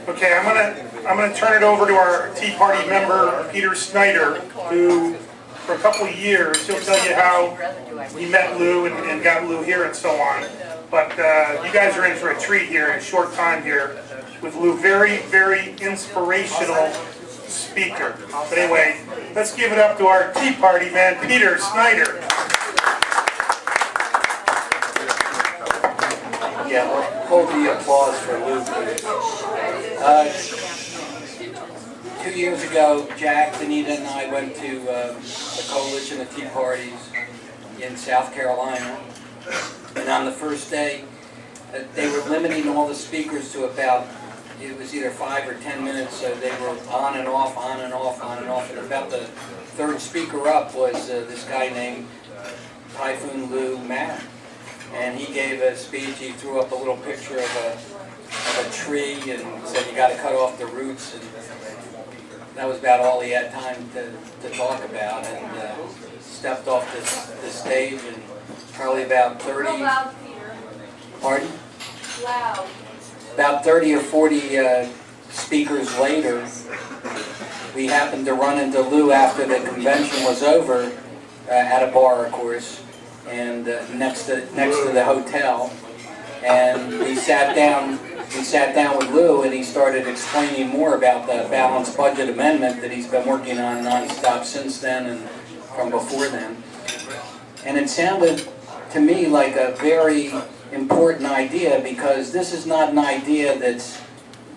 Okay, I'm gonna turn it over to our Tea Party member, Peter Snyder, who for a couple of years, he'll tell you how he met Lou and got Lou here and so on. But you guys are in for a treat here in a short time here with Lou. Very, very inspirational speaker. But anyway, let's give it up to our Tea Party man, Peter Snyder. Yeah, hold the applause for Lou, please. 2 years ago, Jack, Anita, and I went to a coalition of tea parties in South Carolina. And on the first day, they were limiting all the speakers to about, it was either 5 or 10 minutes, so they were on and off, on and off, on and off. And about the third speaker up was this guy named Typhoon Marin. And he gave a speech. He threw up a little picture of a tree and said you got to cut off the roots. And that was about all he had time to talk about. And stepped off the stage, and probably about 30. Loud, Peter. Pardon? Loud. About 30 or 40 speakers later, we happened to run into Lou after the convention was over at a bar, of course, and next to the hotel, and we sat down with Lou, and he started explaining more about the balanced budget amendment that he's been working on nonstop since then and from before then. And it sounded to me like a very important idea, because this is not an idea that's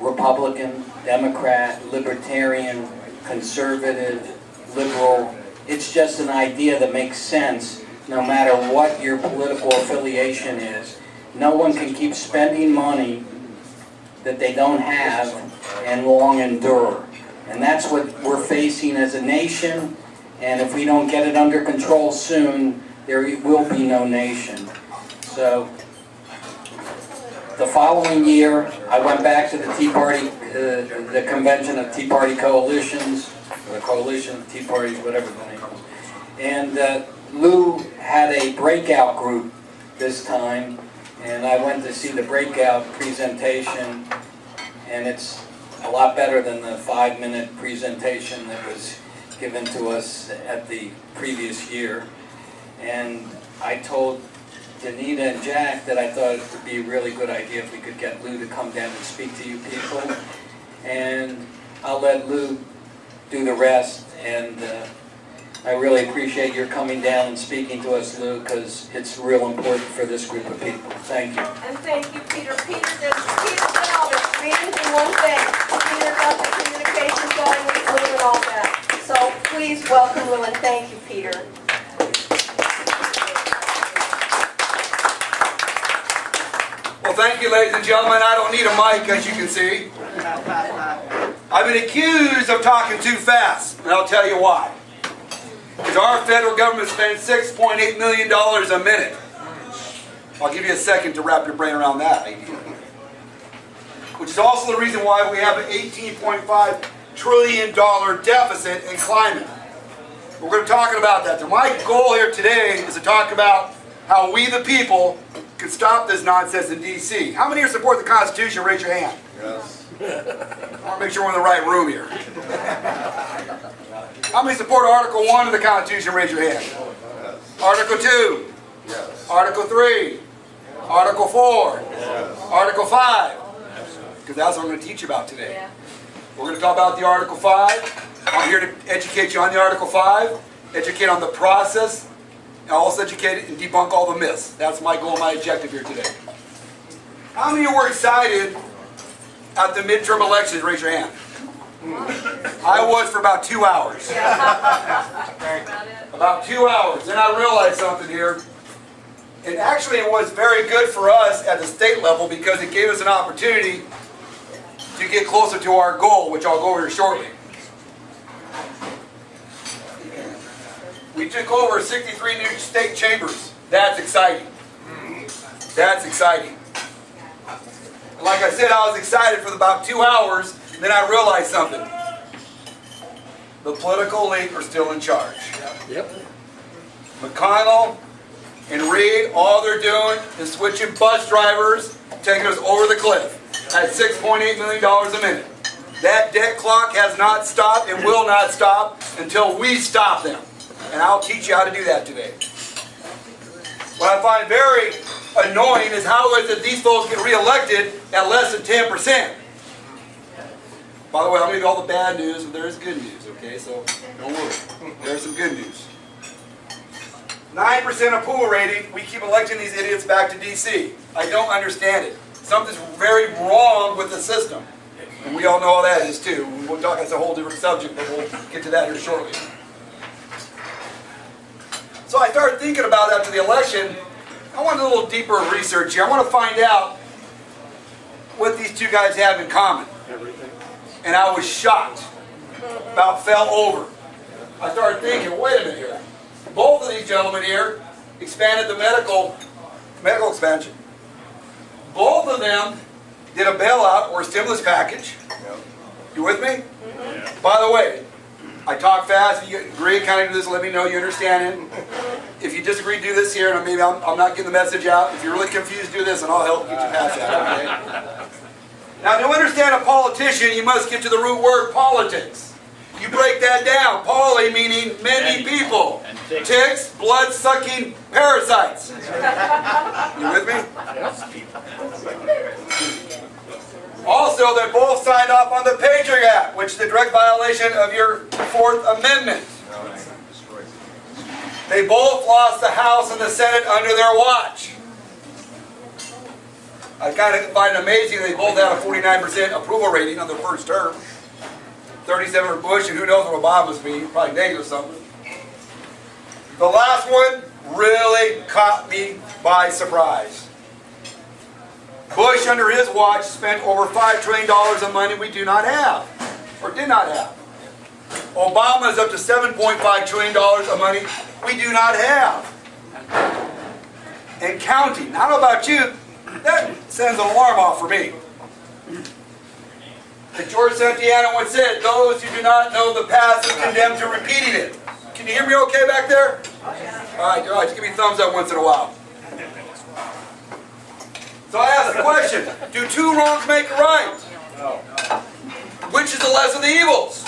Republican, Democrat, Libertarian, Conservative, Liberal. It's just an idea that makes sense no matter what your political affiliation is. No one can keep spending money that they don't have and long endure. And that's what we're facing as a nation, and if we don't get it under control soon, there will be no nation. So the following year, I went back to the Tea Party, the convention of Tea Party coalitions, or the coalition of Tea Parties, whatever the name is. And Lou had a breakout group this time, and I went to see the breakout presentation, and it's a lot better than the 5-minute presentation that was given to us at the previous year. And I told Anita and Jack that I thought it would be a really good idea if we could get Lou to come down and speak to you people. And I'll let Lou do the rest. And I really appreciate your coming down and speaking to us, Lou, because it's real important for this group of people. Thank you. And thank you, Peter. Peter did all this. We didn't do one thing. Peter got the communications going with Lou and all that. So please welcome Lou, and thank you, Peter. Well, thank you, ladies and gentlemen. I don't need a mic, as you can see. I've been accused of talking too fast, and I'll tell you why. Because our federal government spends $6.8 million a minute. I'll give you a second to wrap your brain around that idea. Which is also the reason why we have an $18.5 trillion deficit in climate. We're going to talk about that. So my goal here today is to talk about how we the people can stop this nonsense in D.C. How many here support the Constitution? Raise your hand. Yes. I want to make sure we're in the right room here. How many support Article 1 of the Constitution? Raise your hand. Yes. Article 2. Yes. Article 3. Article 4. Yes. Article 5. Because that's what I'm going to teach you about today. Yeah. We're going to talk about the Article 5. I'm here to educate you on the Article 5, educate on the process, and also educate and debunk all the myths. That's my goal, my objective here today. How many of you were excited at the midterm elections? Raise your hand. I was for about 2 hours. About 2 hours. Then I realized something here. And actually it was very good for us at the state level, because it gave us an opportunity to get closer to our goal, which I'll go over here shortly. We took over 63 new state chambers. That's exciting. That's exciting. And like I said, I was excited for about 2 hours. Then I realized something. The political elite are still in charge. Yep. McConnell and Reid, all they're doing is switching bus drivers, taking us over the cliff. at $6.8 million a minute. That debt clock has not stopped and will not stop until we stop them. And I'll teach you how to do that today. What I find very annoying is how is it that these folks get reelected at less than 10%. By the way, I'm going to give you all the bad news, but there is good news, okay? So don't worry. There's some good news. 9% approval rating, we keep electing these idiots back to D.C. I don't understand it. Something's very wrong with the system. And we all know how that is too. We'll talk, that's a whole different subject, but we'll get to that here shortly. So I started thinking about after the election, I want a little deeper research here. I want to find out what these two guys have in common. And I was shocked. About fell over. I started thinking, wait a minute here. Both of these gentlemen here expanded the medical expansion. Both of them did a bailout or a stimulus package. You with me? By the way, I talk fast. If you agree, kind of do this, let me know you understand it. If you disagree, do this here, and maybe I'm not getting the message out. If you're really confused, do this, and I'll help get you past that, okay? Now, to understand a politician, you must get to the root word politics. You break that down. Poly meaning many people. Ticks, blood-sucking parasites. You with me? Also, they both signed off on the Patriot Act, which is a direct violation of your Fourth Amendment. They both lost the House and the Senate under their watch. I kind of find it amazing they both had a 49% approval rating on their first term. 37 for Bush, and who knows what Obama's be, probably negative something. The last one really caught me by surprise. Bush, under his watch, spent over $5 trillion of money we do not have, or did not have. Obama's up to $7.5 trillion of money we do not have. And counting. I don't know about you, that sends an alarm off for me. As George Santayana once said, those who do not know the past are condemned to repeating it. Can you hear me okay back there? All right, just give me a thumbs up once in a while. So I ask the question, do two wrongs make a right? Which is the less of the evils?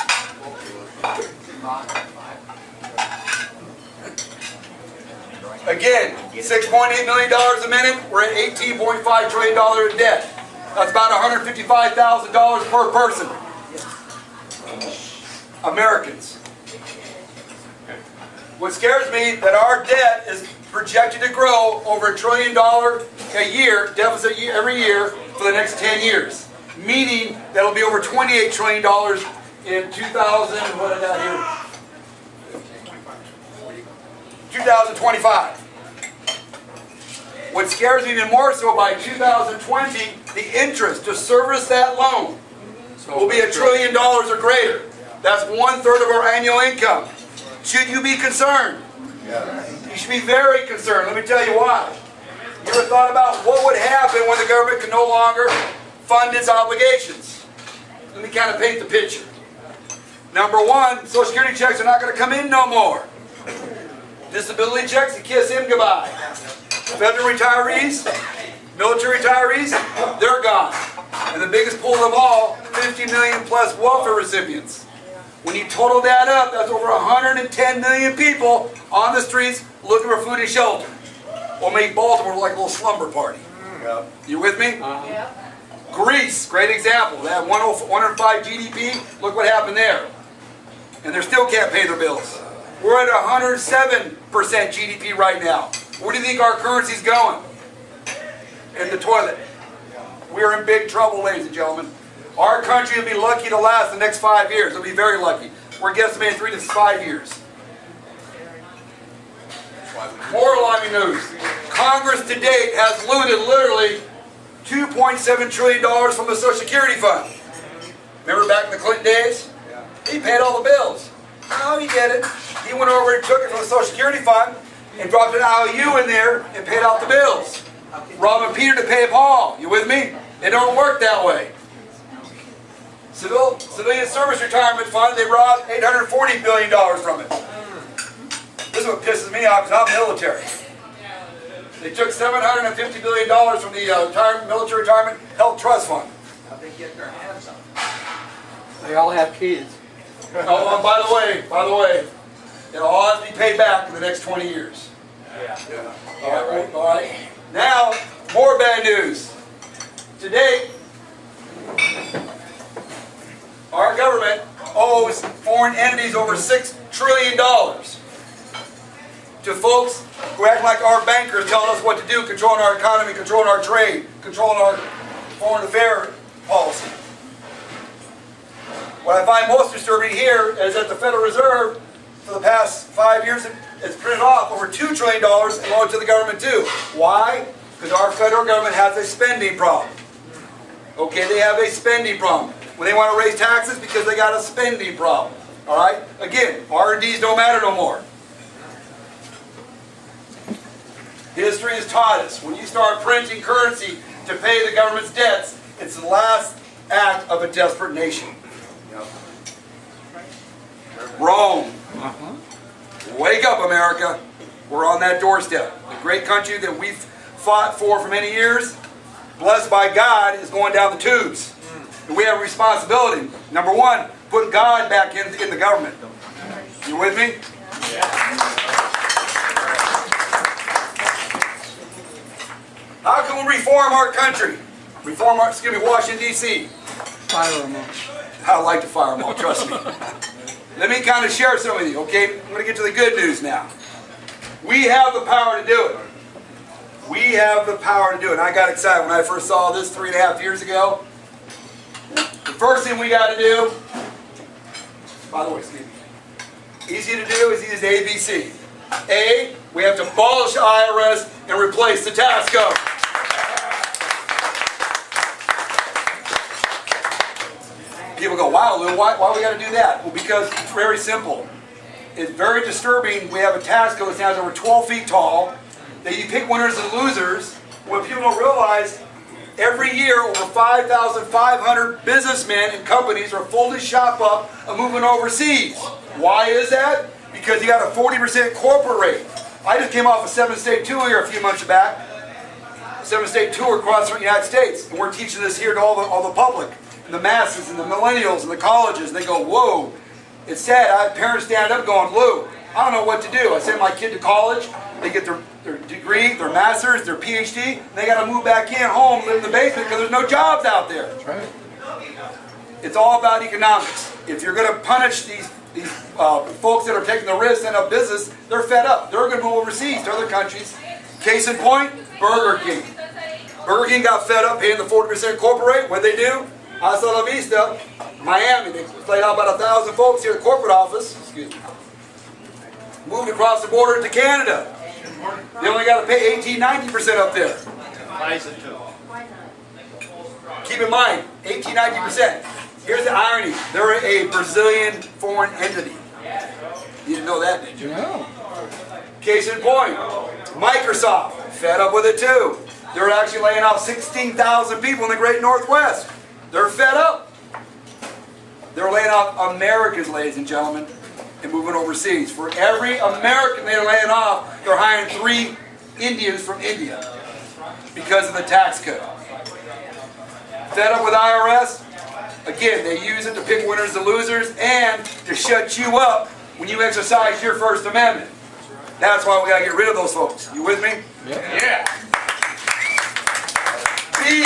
Again, $6.8 million a minute, we're at $18.5 trillion in debt. That's about $155,000 per person. Americans. What scares me that our debt is projected to grow over $1 trillion a year, deficit every year for the next 10 years. Meaning that it'll be over $28 trillion in 2025. What scares me even more so, by 2020, the interest to service that loan will be $1 trillion or greater. That's 1/3 of our annual income. Should you be concerned? You should be very concerned. Let me tell you why. You ever thought about what would happen when the government could no longer fund its obligations? Let me kind of paint the picture. Number one, Social Security checks are not going to come in no more. Disability checks, you kiss him goodbye. Federal retirees, military retirees, they're gone. And the biggest pool of them all, 50 million plus welfare recipients. When you total that up, that's over 110 million people on the streets looking for food and shelter. We'll make Baltimore like a little slumber party. You with me? Greece, great example. They have 105 GDP. Look what happened there. And they still can't pay their bills. We're at 107% GDP right now. Where do you think our currency's going? In the toilet. We're in big trouble, ladies and gentlemen. Our country will be lucky to last the next 5 years. It'll be very lucky. We're guesstimating 3 to 5 years. More alarming news. Congress to date has looted literally $2.7 trillion from the Social Security fund. Remember back in the Clinton days? He paid all the bills. Oh, he did it. He went over and took it from the Social Security fund and dropped an IOU in there and paid off the bills. Robbing Peter to pay Paul. You with me? It don't work that way. Civilian Service Retirement Fund, they robbed $840 billion from it. This is what pisses me off because I'm military. They took $750 billion from the Military Retirement Health Trust Fund. get their hands on it. They all have kids. Oh, and by the way, it'll all have to be paid back in the next 20 years. Yeah. All right. Now, more bad news. To date, our government owes foreign entities over $6 trillion to folks who act like our bankers telling us what to do, controlling our economy, controlling our trade, controlling our foreign affairs policy. What I find most disturbing here is that the Federal Reserve, for the past 5 years, has printed off over $2 trillion and loaned to the government too. Why? Because our federal government has a spending problem. Okay, they have a spending problem. When they want to raise taxes, because they got a spending problem. All right? Again, R&Ds don't matter no more. History has taught us, when you start printing currency to pay the government's debts, it's the last act of a desperate nation. Rome. Wake up, America. We're on that doorstep. The great country that we've fought for many years, blessed by God, is going down the tubes. And we have a responsibility. Number one, put God back in the government. You with me? How can we reform our country? Washington, D.C. Fire them all. I like to fire them all, trust me. Let me kind of share some with you, okay? I'm going to get to the good news now. We have the power to do it. We have the power to do it. And I got excited when I first saw this 3.5 years ago. The first thing we got to do, by the way, excuse me, easy to do is easy as ABC. A, we have to abolish IRS and replace the tax code. People go, wow, Lou, why we got to do that? Well, because it's very simple. It's very disturbing. We have a tax code that's now over 12 feet tall, that you pick winners and losers. What people don't realize, every year over 5,500 businessmen and companies are folding shop up and moving overseas. Why is that? Because you got a 40% corporate rate. I just came off a 7-state tour here a few months back. 7-state tour across the United States. And we're teaching this here to all the public, and the masses, and the millennials, and the colleges. And they go, whoa. It's sad. I have parents stand up going, Lou, I don't know what to do. I send my kid to college. They get their degree, their master's, their PhD. And they got to move back in home, live in the basement because there's no jobs out there. That's right. It's all about economics. If you're going to punish these folks that are taking the risk and a business, they're fed up. They're going to move overseas to other countries. Case in point, Burger King. Burger King got fed up paying the 40% corporate rate. What'd they do? Hasta la vista. Miami, they laid out about 1,000 folks here at the corporate office. Excuse me. Moved across the border to Canada. They only got to pay 18-19% up there. Why is it too? Keep in mind, 18-19%. Here's the irony. They're a Brazilian foreign entity. You didn't know that, did you? No. Case in point, Microsoft, fed up with it too. They're actually laying off 16,000 people in the Great Northwest. They're fed up. They're laying off Americans, ladies and gentlemen, and moving overseas. For every American they're laying off, they're hiring 3 Indians from India because of the tax code. Fed up with IRS? Again, they use it to pick winners and losers and to shut you up when you exercise your First Amendment. That's why we got to get rid of those folks. You with me? Yeah. B,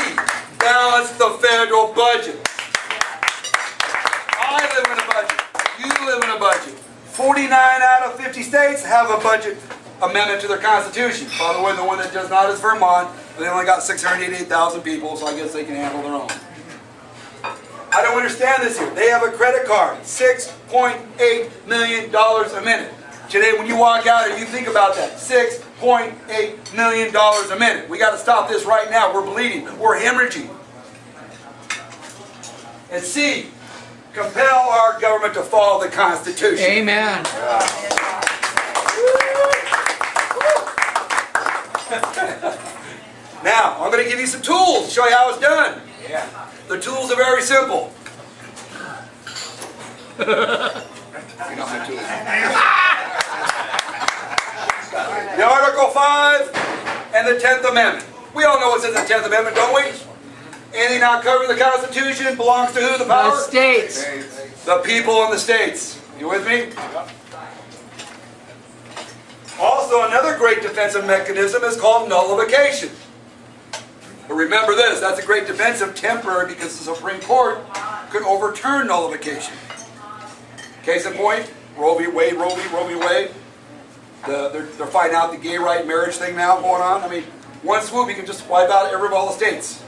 balance the federal budget. I live in a budget. You live in a budget. 49 out of 50 states have a budget amendment to their constitution. By the way, the one that does not is Vermont. They only got 688,000 people, so I guess they can handle their own. I don't understand this here. They have a credit card, $6.8 million a minute. Today, when you walk out and you think about that, $6.8 million a minute. We got to stop this right now. We're bleeding. We're hemorrhaging. And C, compel our government to follow the Constitution. Amen. Now, I'm going to give you some tools to show you how it's done. The tools are very simple. You know my tools. The Article 5 and the 10th Amendment. We all know what's in the 10th Amendment, don't we? Anything money not covered in the Constitution belongs to who, the The power? states. The people in the states. You with me? Also, another great defensive mechanism is called nullification. But remember this, that's a great defensive temporary because the Supreme Court could overturn nullification. Case in point, Roe v. Wade, Roe v. Wade. They're fighting out the gay right marriage thing now going on. I mean, one swoop, you can just wipe out all the states.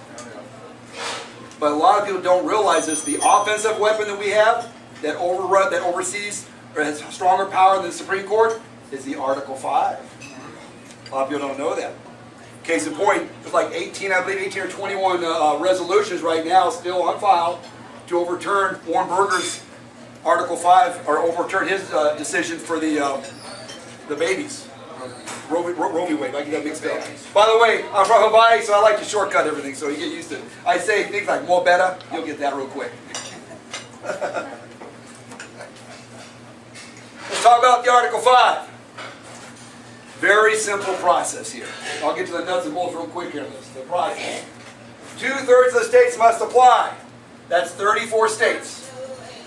But a lot of people don't realize this. The offensive weapon that we have that oversees or has stronger power than the Supreme Court is the Article 5. A lot of people don't know that. Case in point, there's like 18 or 21 resolutions right now still on file to overturn Warren Burger's Article 5, or overturn his decision for the babies. Roe v. Wade, I get that mixed up. By the way, I'm from Hawaii, so I like to shortcut everything, so you get used to it. I say things like "mo better," you'll get that real quick. Let's talk about the Article 5. Very simple process here. I'll get to the nuts and bolts real quick here. The process. 2/3 of the states must apply. That's 34 states.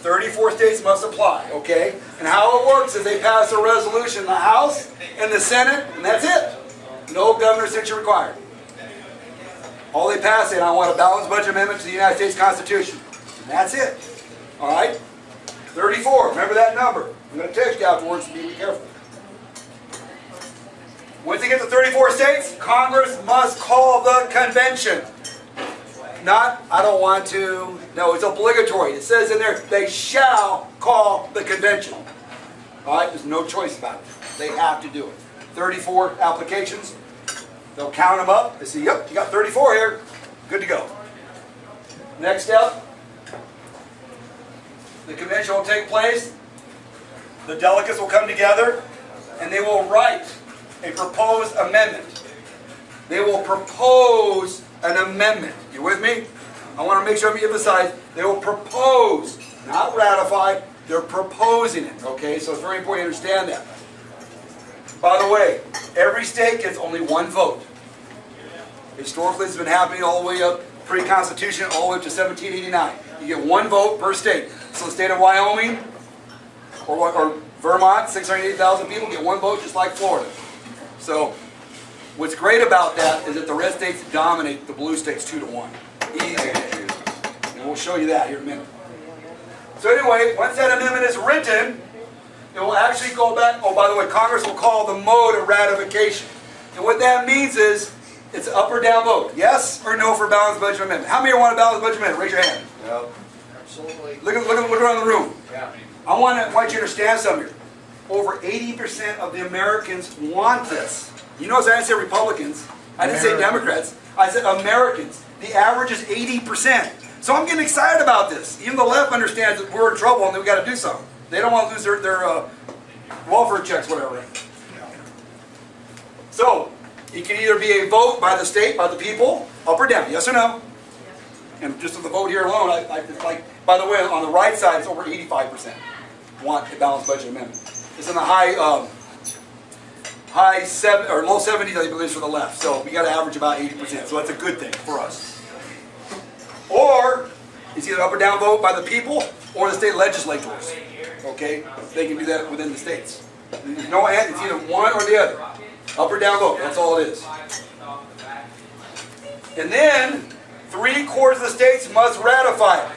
34 states must apply, okay? And how it works is they pass a resolution in the House and the Senate, and that's it. No governor's signature required. All they pass is, I want a balanced budget amendment to the United States Constitution. And that's it. All right? 34. Remember that number. I'm going to text you afterwards, so be careful. Once they get to 34 states, Congress must call the convention. Not, I don't want to. No, it's obligatory. It says in there, they shall call the convention. All right? There's no choice about it. They have to do it. 34 applications. They'll count them up. They say, yep, you got 34 here. Good to go. Next step. The convention will take place. The delegates will come together, and they will write a proposed amendment. They will propose an amendment. You with me? I want to make sure I emphasize, they will propose, not ratify, they're proposing it. Okay, so it's very important you understand that. By the way, every state gets only one vote. Historically, it's been happening all the way up, pre-Constitution, all the way up to 1789. You get one vote per state. So the state of Wyoming or Vermont, 680,000 people, get one vote just like Florida. So what's great about that is that the red states dominate the blue states 2-1. Easy. And we'll show you that here in a minute. So anyway, once that amendment is written, it will actually go back. Oh, by the way, Congress will call the mode of ratification. And what that means is, it's an up or down vote. Yes or no for balanced budget amendment. How many want a balanced budget amendment? Raise your hand. No. Absolutely. Look around the room. Yeah. I want you to understand something here. Over 80% of the Americans want this. You notice I didn't say Republicans. I didn't say Democrats. I said Americans. The average is 80%. So I'm getting excited about this. Even the left understands that we're in trouble and that we got to do something. They don't want to lose their welfare checks, whatever. So it can either be a vote by the state, by the people, up or down. Yes or no? And just with the vote here alone, it's like, by the way, on the right side, it's over 85% want a balanced budget amendment. It's in the low 70s, I believe, for the left. So we got to average about 80%. So that's a good thing for us. Or it's either up or down vote by the people or the state legislators. Okay, they can do that within the states. There's no end. It's either one or the other. Up or down vote. That's all it is. And then 3/4 of the states must ratify it.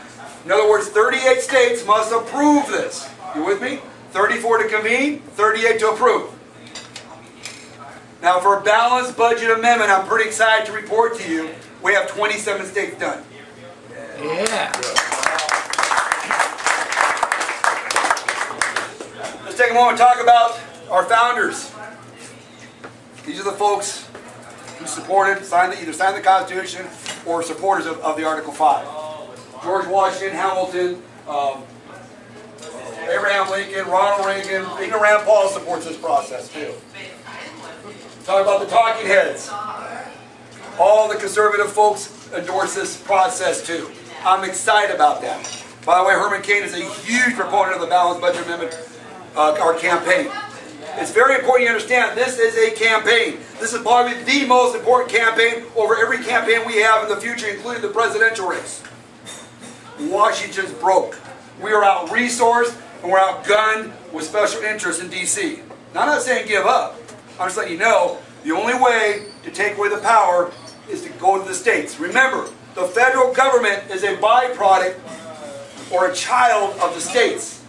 In other words, 38 states must approve this. You with me? 34 to convene, 38 to approve. Now for a balanced budget amendment, I'm pretty excited to report to you, we have 27 states done. Yeah. Let's take a moment to talk about our founders. These are the folks who supported, either signed the Constitution or supporters of the Article 5. George Washington, Hamilton, Abraham Lincoln, Ronald Reagan, even Rand Paul supports this process too. Talk about the talking heads. All the conservative folks endorse this process too. I'm excited about that. By the way, Herman Cain is a huge proponent of the balanced budget amendment, our campaign. It's very important you understand this is a campaign. This is probably the most important campaign over every campaign we have in the future, including the presidential race. Washington's broke. We are out-resourced and we're outgunned with special interests in D.C. Now, I'm not saying give up. I'm just letting you know the only way to take away the power is to go to the states. Remember, the federal government is a byproduct or a child of the states.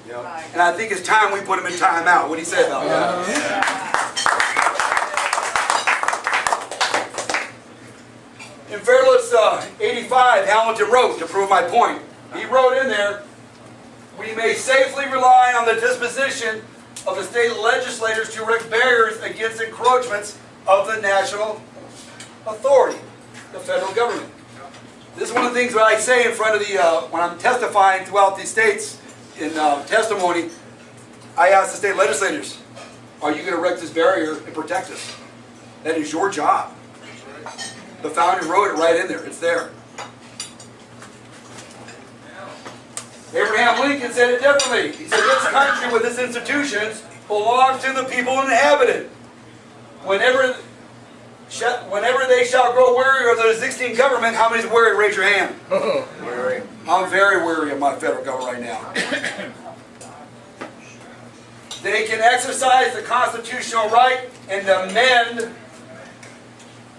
And I think it's time we put them in timeout. What do you say about that? In Fairless 85, Hamilton wrote, to prove my point, he wrote in there, we may safely rely on the disposition of the state legislators to erect barriers against encroachments of the national authority, the federal government. This is one of the things that I say in front of the, when I'm testifying throughout these states in testimony, I ask the state legislators, are you going to erect this barrier and protect us? That is your job. The founder wrote it right in there. It's there. Abraham Lincoln said it differently. He said, this country with its institutions belongs to the people who inhabit it. Whenever they shall grow weary of the existing government, how many is weary? Raise your hand. Weary. I'm very weary of my federal government right now. They can exercise the constitutional right and amend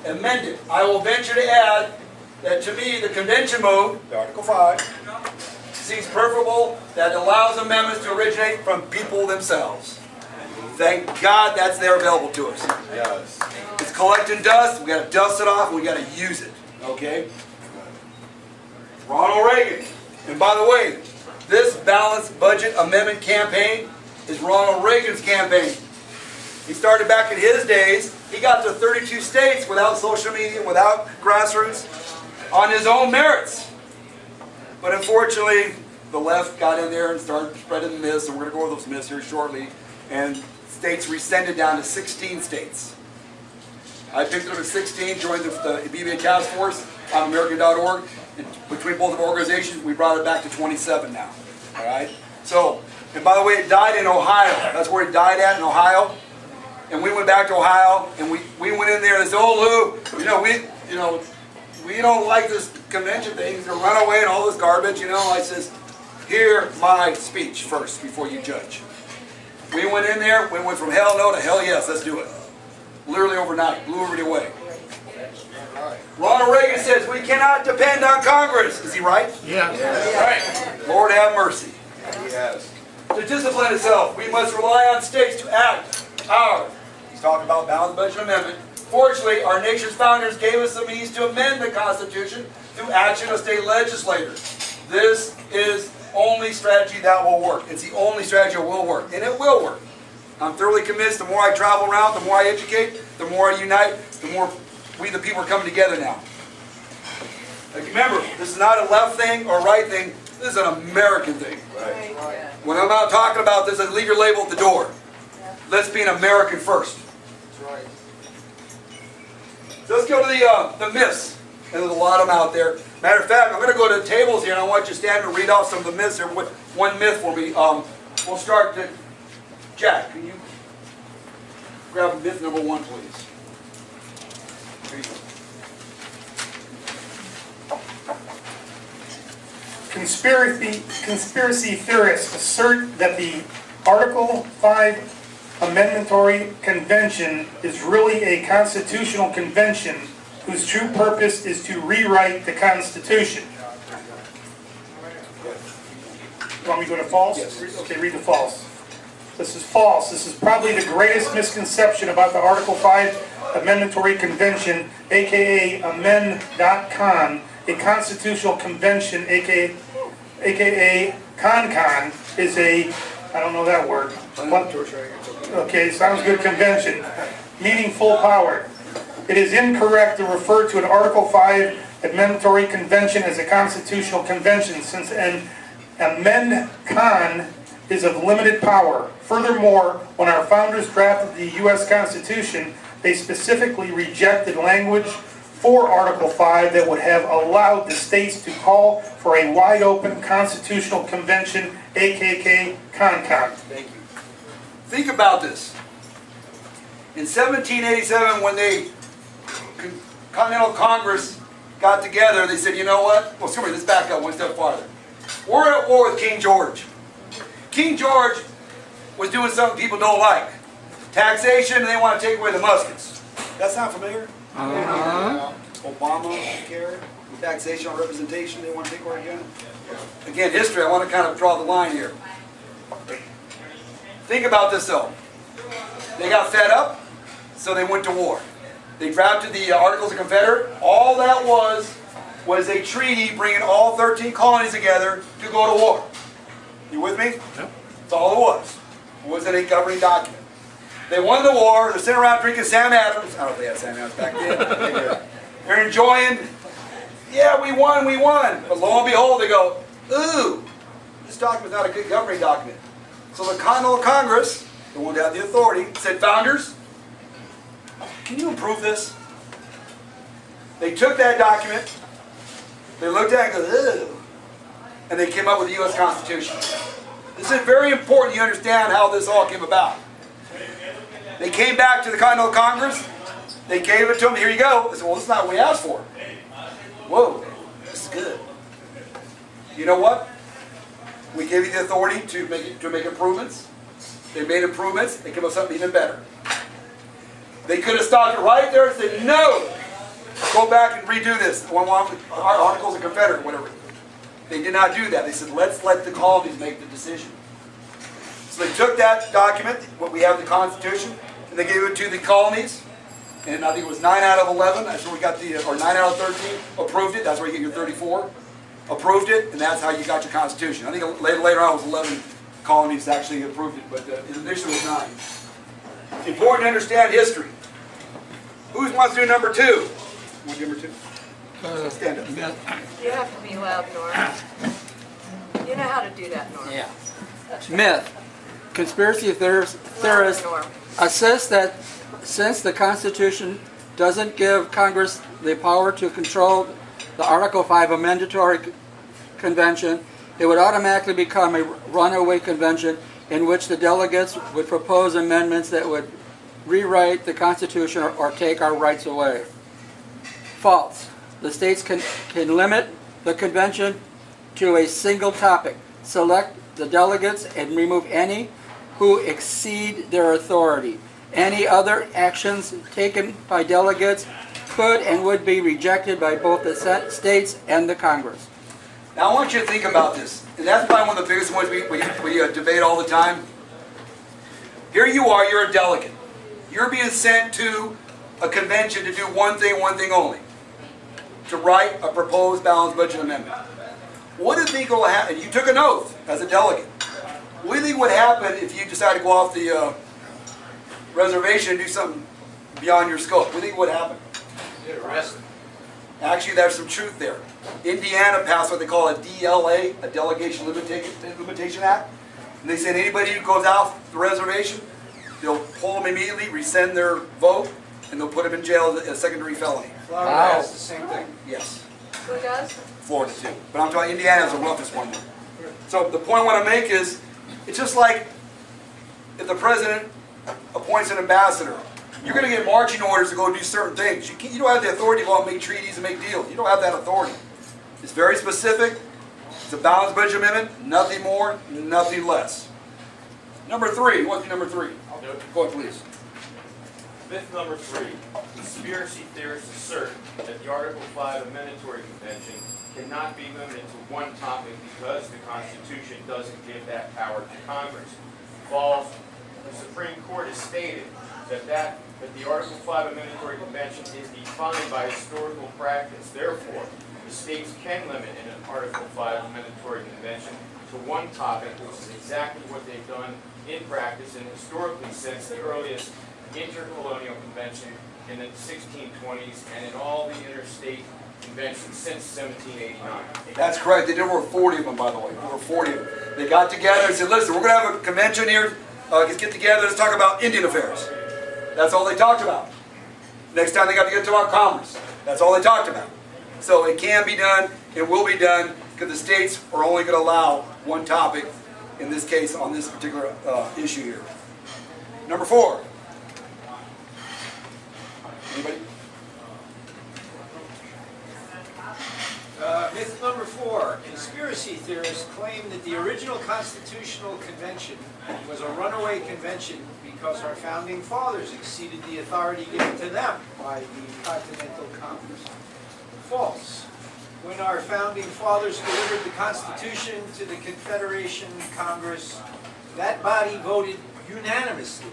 it. I will venture to add that to me the convention mode, Article 5, seems preferable that allows amendments to originate from people themselves. Thank God that's there available to us. Yes. It's collecting dust, we got to dust it off, and we got to use it. Okay? Ronald Reagan. And by the way, this balanced budget amendment campaign is Ronald Reagan's campaign. He started back in his days. He got to 32 states without social media, without grassroots, on his own merits. But unfortunately, the left got in there and started spreading the myths, and we're going to go over those myths here shortly. And states rescinded down to 16 states. I picked it up at 16, joined the BBA task force on American.org. And between both of our organizations, we brought it back to 27 now. All right? So, and by the way, it died in Ohio. That's where it died at, in Ohio. And we went back to Ohio, and we went in there and said, oh, Lou, we don't like this convention thing. It's a runaway and all this garbage, I says, hear my speech first before you judge. We went in there, we went from hell no to hell yes, let's do it. Literally overnight, blew everybody away. Ronald Reagan says, we cannot depend on Congress. Is he right? Yeah. Right. Lord have mercy. Yes. To discipline itself, we must rely on states to act. He's talking about balanced budget amendment. Fortunately, our nation's founders gave us the means to amend the Constitution through action of state legislators. This is only strategy that will work. It's the only strategy that will work, and it will work. I'm thoroughly convinced the more I travel around, the more I educate, the more I unite, the more we the people are coming together now. Remember, this is not a left thing or a right thing. This is an American thing. Right. When I'm not talking about this, leave your label at the door. Let's be an American first. That's right. So let's go to the myths. And there's a lot of them out there. Matter of fact, I'm going to go to the tables here, and I want you to stand and read off some of the myths here. One myth for me. We'll start to Jack. Can you grab myth number 1, please? Here you go. Conspiracy theorists assert that the Article 5 Amendmentary Convention is really a constitutional convention whose true purpose is to rewrite the Constitution. You want me to go to false? Yes. Okay, read the false. This is false. This is probably the greatest misconception about the Article 5 Amendmentary Convention, aka amend.con, a constitutional convention, aka con, is a, I don't know that word. Okay, sounds good, convention, meaning full power. It is incorrect to refer to an Article 5 Amendmentary Convention as a constitutional convention, since an amend-con is of limited power. Furthermore, when our founders drafted the U.S. Constitution, they specifically rejected language for Article 5 that would have allowed the states to call for a wide-open constitutional convention, aka con. Thank you. Think about this. In 1787, when the Continental Congress got together, they said, you know what? Well, excuse me, let's back up one step farther. We're at war with King George. King George was doing something people don't like. Taxation, and they want to take away the muskets. That sound familiar? Obama care, taxation on representation, they want to take away again. Again, history, I want to kind of draw the line here. Think about this though. They got fed up, so they went to war. They drafted the Articles of Confederate. All that was a treaty bringing all 13 colonies together to go to war. You with me? Yep. That's all it was. It wasn't a governing document. They won the war. They're sitting around drinking Sam Adams. I don't know if they had Sam Adams back then. They're enjoying. Yeah, we won, we won. But lo and behold, they go, ooh, this document's not a good governing document. So the Continental Congress, the one that had the authority, said, founders, can you improve this? They took that document, they looked at it and go, ooh, and they came up with the U.S. Constitution. This is very important you understand how this all came about. They came back to the Continental Congress, they gave it to them, here you go. They said, well, this is not what we asked for. Whoa, this is good. You know what? We gave you the authority to make improvements. They made improvements, they came up with something even better. They could have stopped it right there and said, no, go back and redo this. One Articles of Confederate, whatever. They did not do that. They said, let's let the colonies make the decision. So they took that document, what we have in the Constitution, and they gave it to the colonies. And I think it was 9 out of 11, that's where we got the, or 9 out of 13 approved it. That's where you get your 34. Approved it, and that's how you got your Constitution. I think later on it was 11 colonies actually approved it, but initially it was 9. Important to understand history. Who wants to do number 2? Want number 2? Stand up. You have to be loud, Norm. You know how to do that, Norm. Yeah. Myth. Conspiracy theorists Norm. assist that since the Constitution doesn't give Congress the power to control the Article 5 Amendatory Convention, it would automatically become a runaway convention in which the delegates would propose amendments that would rewrite the Constitution or take our rights away. False. The states can limit the convention to a single topic, select the delegates, and remove any who exceed their authority. Any other actions taken by delegates could and would be rejected by both the states and the Congress. Now I want you to think about this, and that's probably one of the biggest ones we debate all the time. Here you are, you're a delegate. You're being sent to a convention to do one thing only. To write a proposed balanced budget amendment. What do you think will happen? You took an oath as a delegate. What do you think would happen if you decide to go off the reservation and do something beyond your scope? What do you think would happen? Get arrested. Actually, there's some truth there. Indiana passed what they call a DLA, a Delegation Limitation Act. And they said anybody who goes off the reservation, they'll pull them immediately, rescind their vote, and they'll put them in jail as a secondary felony. Florida Wow. has the same thing. Yes. Who does? Florida too. But I'm talking Indiana's the roughest one. So the point I want to make is, it's just like if the president appoints an ambassador, you're going to get marching orders to go do certain things. You don't have the authority to go out and make treaties and make deals. You don't have that authority. It's very specific. It's a balanced budget amendment. Nothing more, nothing less. Number 3. What's number 3? I'll do it. Go ahead, please. Myth number 3. Conspiracy theorists assert that the Article 5 Amendatory Convention cannot be limited to one topic because the Constitution doesn't give that power to Congress. False. The Supreme Court has stated that the Article 5 Amendatory Convention is defined by historical practice. Therefore, the states can limit in an Article 5 Amendatory Convention to one topic, which is exactly what they've done in practice and historically since the earliest intercolonial convention in the 1620s and in all the interstate conventions since 1789. That's correct. They did over 40 of them, by the way. Over 40 of them. They got together and said, listen, we're going to have a convention here. Let's get together. Let's talk about Indian affairs. That's all they talked about. Next time they got to get to about commerce. That's all they talked about. So it can be done. It will be done because the states are only going to allow one topic, in this case, on this particular issue here. Number 4. Anybody? Myth number 4. Conspiracy theorists claim that the original Constitutional Convention was a runaway convention because our founding fathers exceeded the authority given to them by the Continental Congress. False. When our founding fathers delivered the Constitution to the Confederation Congress, that body voted unanimously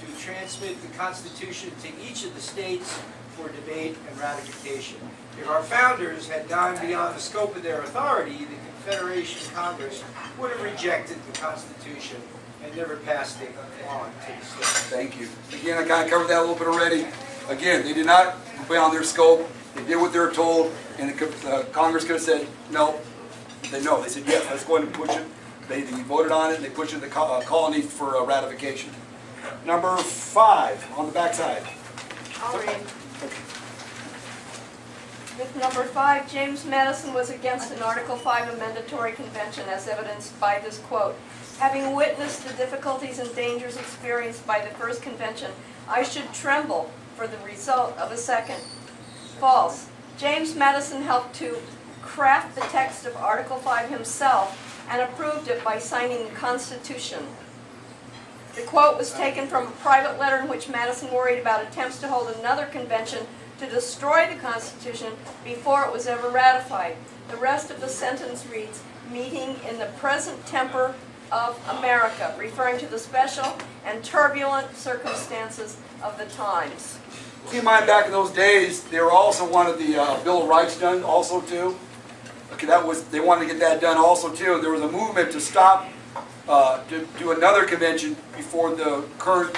to transmit the Constitution to each of the states for debate and ratification. If our founders had gone beyond the scope of their authority, the Confederation Congress would have rejected the Constitution and never passed it on to the states. Thank you. Again, I kind of covered that a little bit already. Again, they did not go beyond their scope. They did what they were told, and the Congress could have said no. They said yes. Let's go ahead and push it. They voted on it, and they pushed it to the colony for ratification. Number 5 on the backside. I'll read. Myth number 5, James Madison was against an Article 5 amendatory convention as evidenced by this quote. Having witnessed the difficulties and dangers experienced by the first convention, I should tremble for the result of a second. False. James Madison helped to craft the text of Article 5 himself and approved it by signing the Constitution. The quote was taken from a private letter in which Madison worried about attempts to hold another convention to destroy the Constitution before it was ever ratified. The rest of the sentence reads, meeting in the present temper of America, referring to the special and turbulent circumstances of the times. Keep in mind, back in those days, they were also wanted the Bill of Rights done also too. Okay, they wanted to get that done also too. There was a movement to stop, to do another convention before the current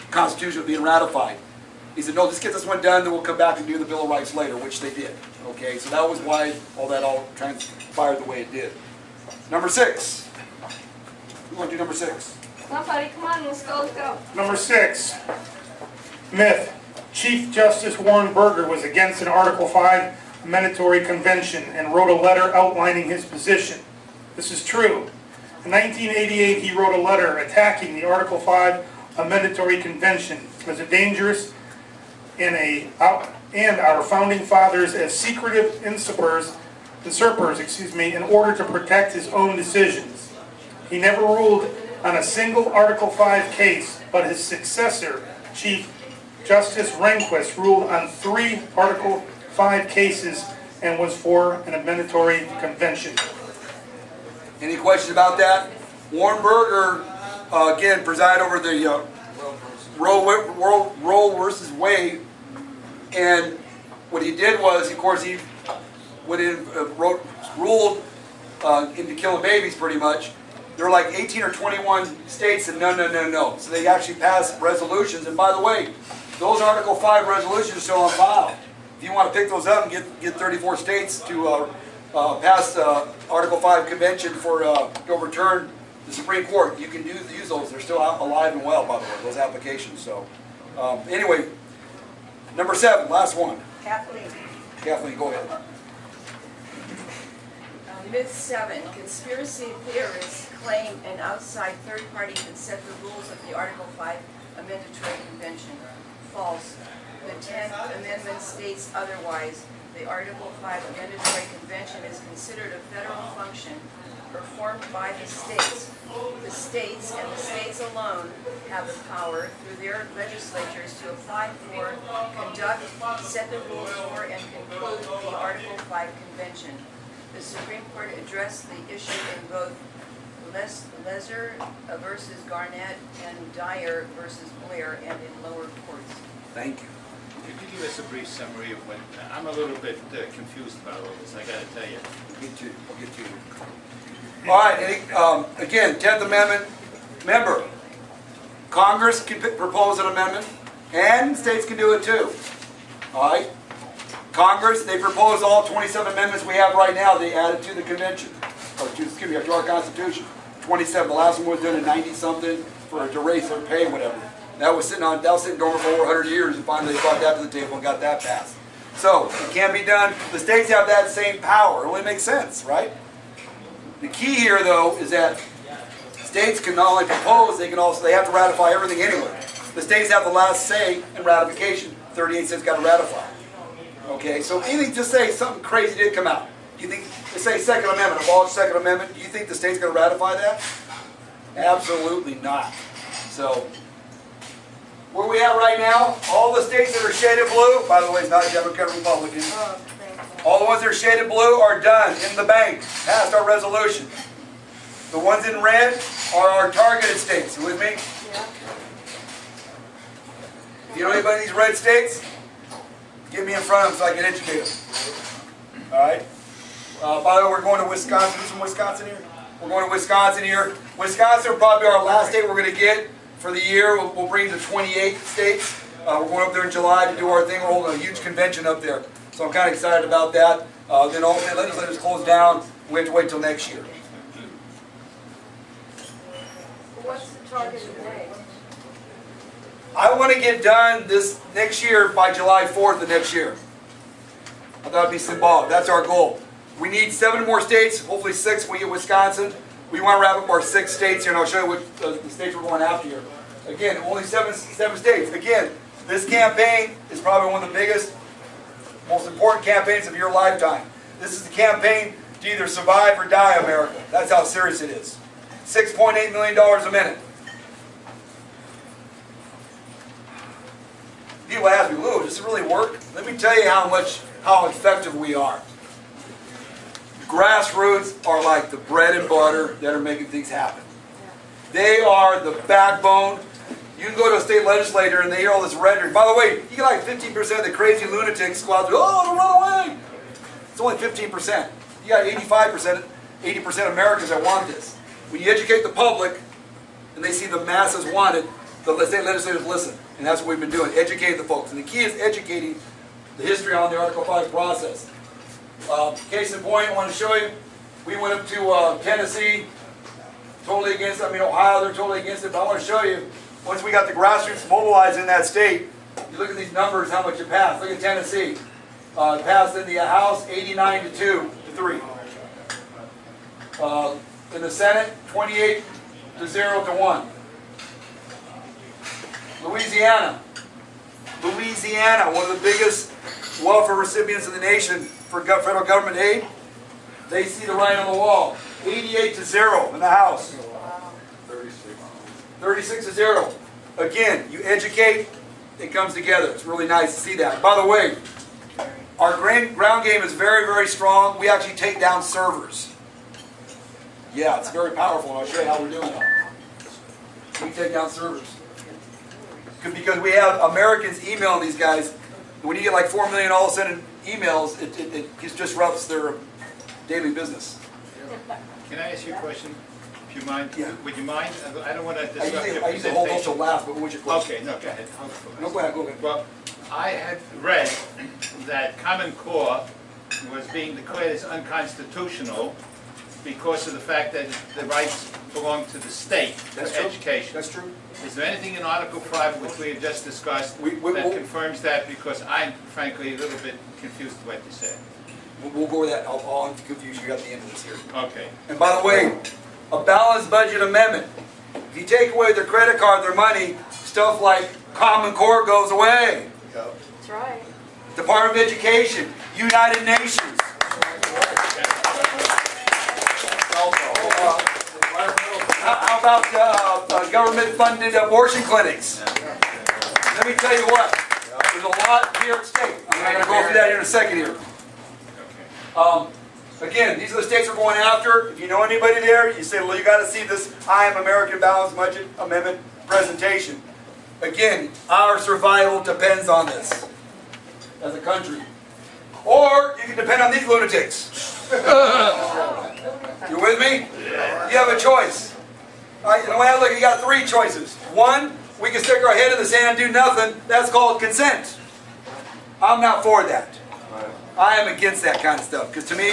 Constitution was being ratified. He said, no, let's get this one done, then we'll come back and do the Bill of Rights later, which they did. Okay, so that was why all transpired the way it did. Number 6. Who want to do number 6? Somebody, come on, let's go. Number 6, myth. Chief Justice Warren Burger was against an Article 5 amendatory convention and wrote a letter outlining his position. This is true. In 1988, he wrote a letter attacking the Article 5 amendatory convention as a dangerous and our founding fathers as secretive usurpers, in order to protect his own decisions. He never ruled on a single Article 5 case, but his successor, Chief Justice Rehnquist, ruled on 3 Article 5 cases and was for an amendatory convention. Any questions about that? Warren Burger, again, presided over the Roe versus Wade. And what he did was, of course, he went in, ruled into killing babies pretty much. There were like 18 or 21 states that no. So they actually passed resolutions. And by the way, those Article 5 resolutions are still on file. If you want to pick those up and get 34 states to pass Article 5 convention for to overturn the Supreme Court, you can use those. They're still alive and well, by the way, those applications. So anyway, number 7, last one. Kathleen, go ahead. Myth 7. Conspiracy theorists claim an outside third party can set the rules of the Article 5 Amendatory Convention. False. The 10th Amendment states otherwise. The Article 5 Amendatory Convention is considered a federal function performed by the states. The states, and the states alone, have the power through their legislatures to apply for, conduct, set the rules for, and conclude the Article 5 Convention. The Supreme Court addressed the issue in both Lesser versus Garnett and Dyer versus Blair and in lower courts. Thank you. Could you give us a brief summary of what, I'm a little bit confused about all this, I got to tell you. I'll get to you. All right, again, 10th Amendment. Remember, Congress can propose an amendment, and states can do it too. All right? Congress, they proposed all 27 amendments we have right now, they added to the convention, or to our Constitution. 27, the last one was done in 90-something to raise their pay, whatever. That was sitting dormant for over 100 years, and finally they brought that to the table and got that passed. So, it can be done. The states have that same power. It only makes sense, right? The key here, though, is that states can not only propose, they have to ratify everything anyway. The states have the last say in ratification. 38 states got to ratify. Okay, so anything to say something crazy did come out. Do you think, to say Second Amendment, abolish Second Amendment, do you think the state's going to ratify that? Absolutely not. So, where we at right now, all the states that are shaded blue, by the way, it's not Democrat, Republican, all the ones that are shaded blue are done, in the bank, passed our resolution. The ones in red are our targeted states. You with me? If you know anybody in these red states, get me in front of them so I can educate them. Alright? By the way, we're going to Wisconsin. Who's from Wisconsin here? We're going to Wisconsin here. Wisconsin will probably be our last state we're going to get for the year. We'll bring to 28 states. We're going up there in July to do our thing. We're holding a huge convention up there. So I'm kind of excited about that. Then all the legislators close down. We have to wait till next year. What's the targeted date? I want to get done this next year by July 4th of next year. I thought it'd be symbolic. That's our goal. We need 7 more states, hopefully 6 when we get Wisconsin. We want to wrap up our 6 states here, and I'll show you what the states we're going after here. Again, only 7 states. Again, this campaign is probably one of the biggest, most important campaigns of your lifetime. This is the campaign to either survive or die, America. That's how serious it is. $6.8 million a minute. People ask me, Lou, does it really work? Let me tell you how effective we are. Grassroots are like the bread and butter that are making things happen. They are the backbone. You can go to a state legislator and they hear all this rhetoric. By the way, you get like 15% of the crazy lunatics go out there, oh, don't run away. It's only 15%. You got 85%, 80% of Americans that want this. When you educate the public and they see the masses want it, the state legislators listen. And that's what we've been doing, educating the folks. And the key is educating the history on the Article 5 process. Case in point, I want to show you, we went up to Tennessee, totally against it. I mean, Ohio, they're totally against it. But I want to show you, once we got the grassroots mobilized in that state, you look at these numbers, how much it passed. Look at Tennessee. It passed in the House 89 to 3. In the Senate, 28 to 0 to 1. Louisiana, one of the biggest welfare recipients in the nation for federal government aid, they see the writing on the wall. 88 to 0 in the House. 36 to 0. Again, you educate, it comes together. It's really nice to see that. By the way, our ground game is very, very strong. We actually take down servers. Yeah, it's very powerful, and I'll show you how we're doing that. We take down servers. Because we have Americans emailing these guys. When you get like 4 million all of a sudden emails, it just disrupts their daily business. Can I ask you a question? If you mind? Yeah. Would you mind? I don't want to disrupt your I usually hold those to presentation. laugh, but what's your question? Okay, no, go ahead. No, go ahead. Well, I had read that Common Core was being declared as unconstitutional because of the fact that the rights belong to the state for education. That's true. Is there anything in Article 5, which we have just discussed, that confirms that? Because I'm frankly a little bit confused with what you said. We'll go over that. I'll confuse you at the end of this here. Okay. And by the way, a balanced budget amendment. If you take away their credit card, their money, stuff like Common Core goes away. That's right. Department of Education, United Nations. How about government-funded abortion clinics? Let me tell you what, there's a lot here at stake. I'm going to go through that here in a second here. Again, these are the states we're going after. If you know anybody there, you say, well, you got to see this I Am American Balanced Budget Amendment presentation. Again, our survival depends on this as a country. Or you can depend on these lunatics. You with me? You have a choice. Right, and the way I look, you got 3 choices. 1, we can stick our head in the sand and do nothing. That's called consent. I'm not for that. I am against that kind of stuff, because to me,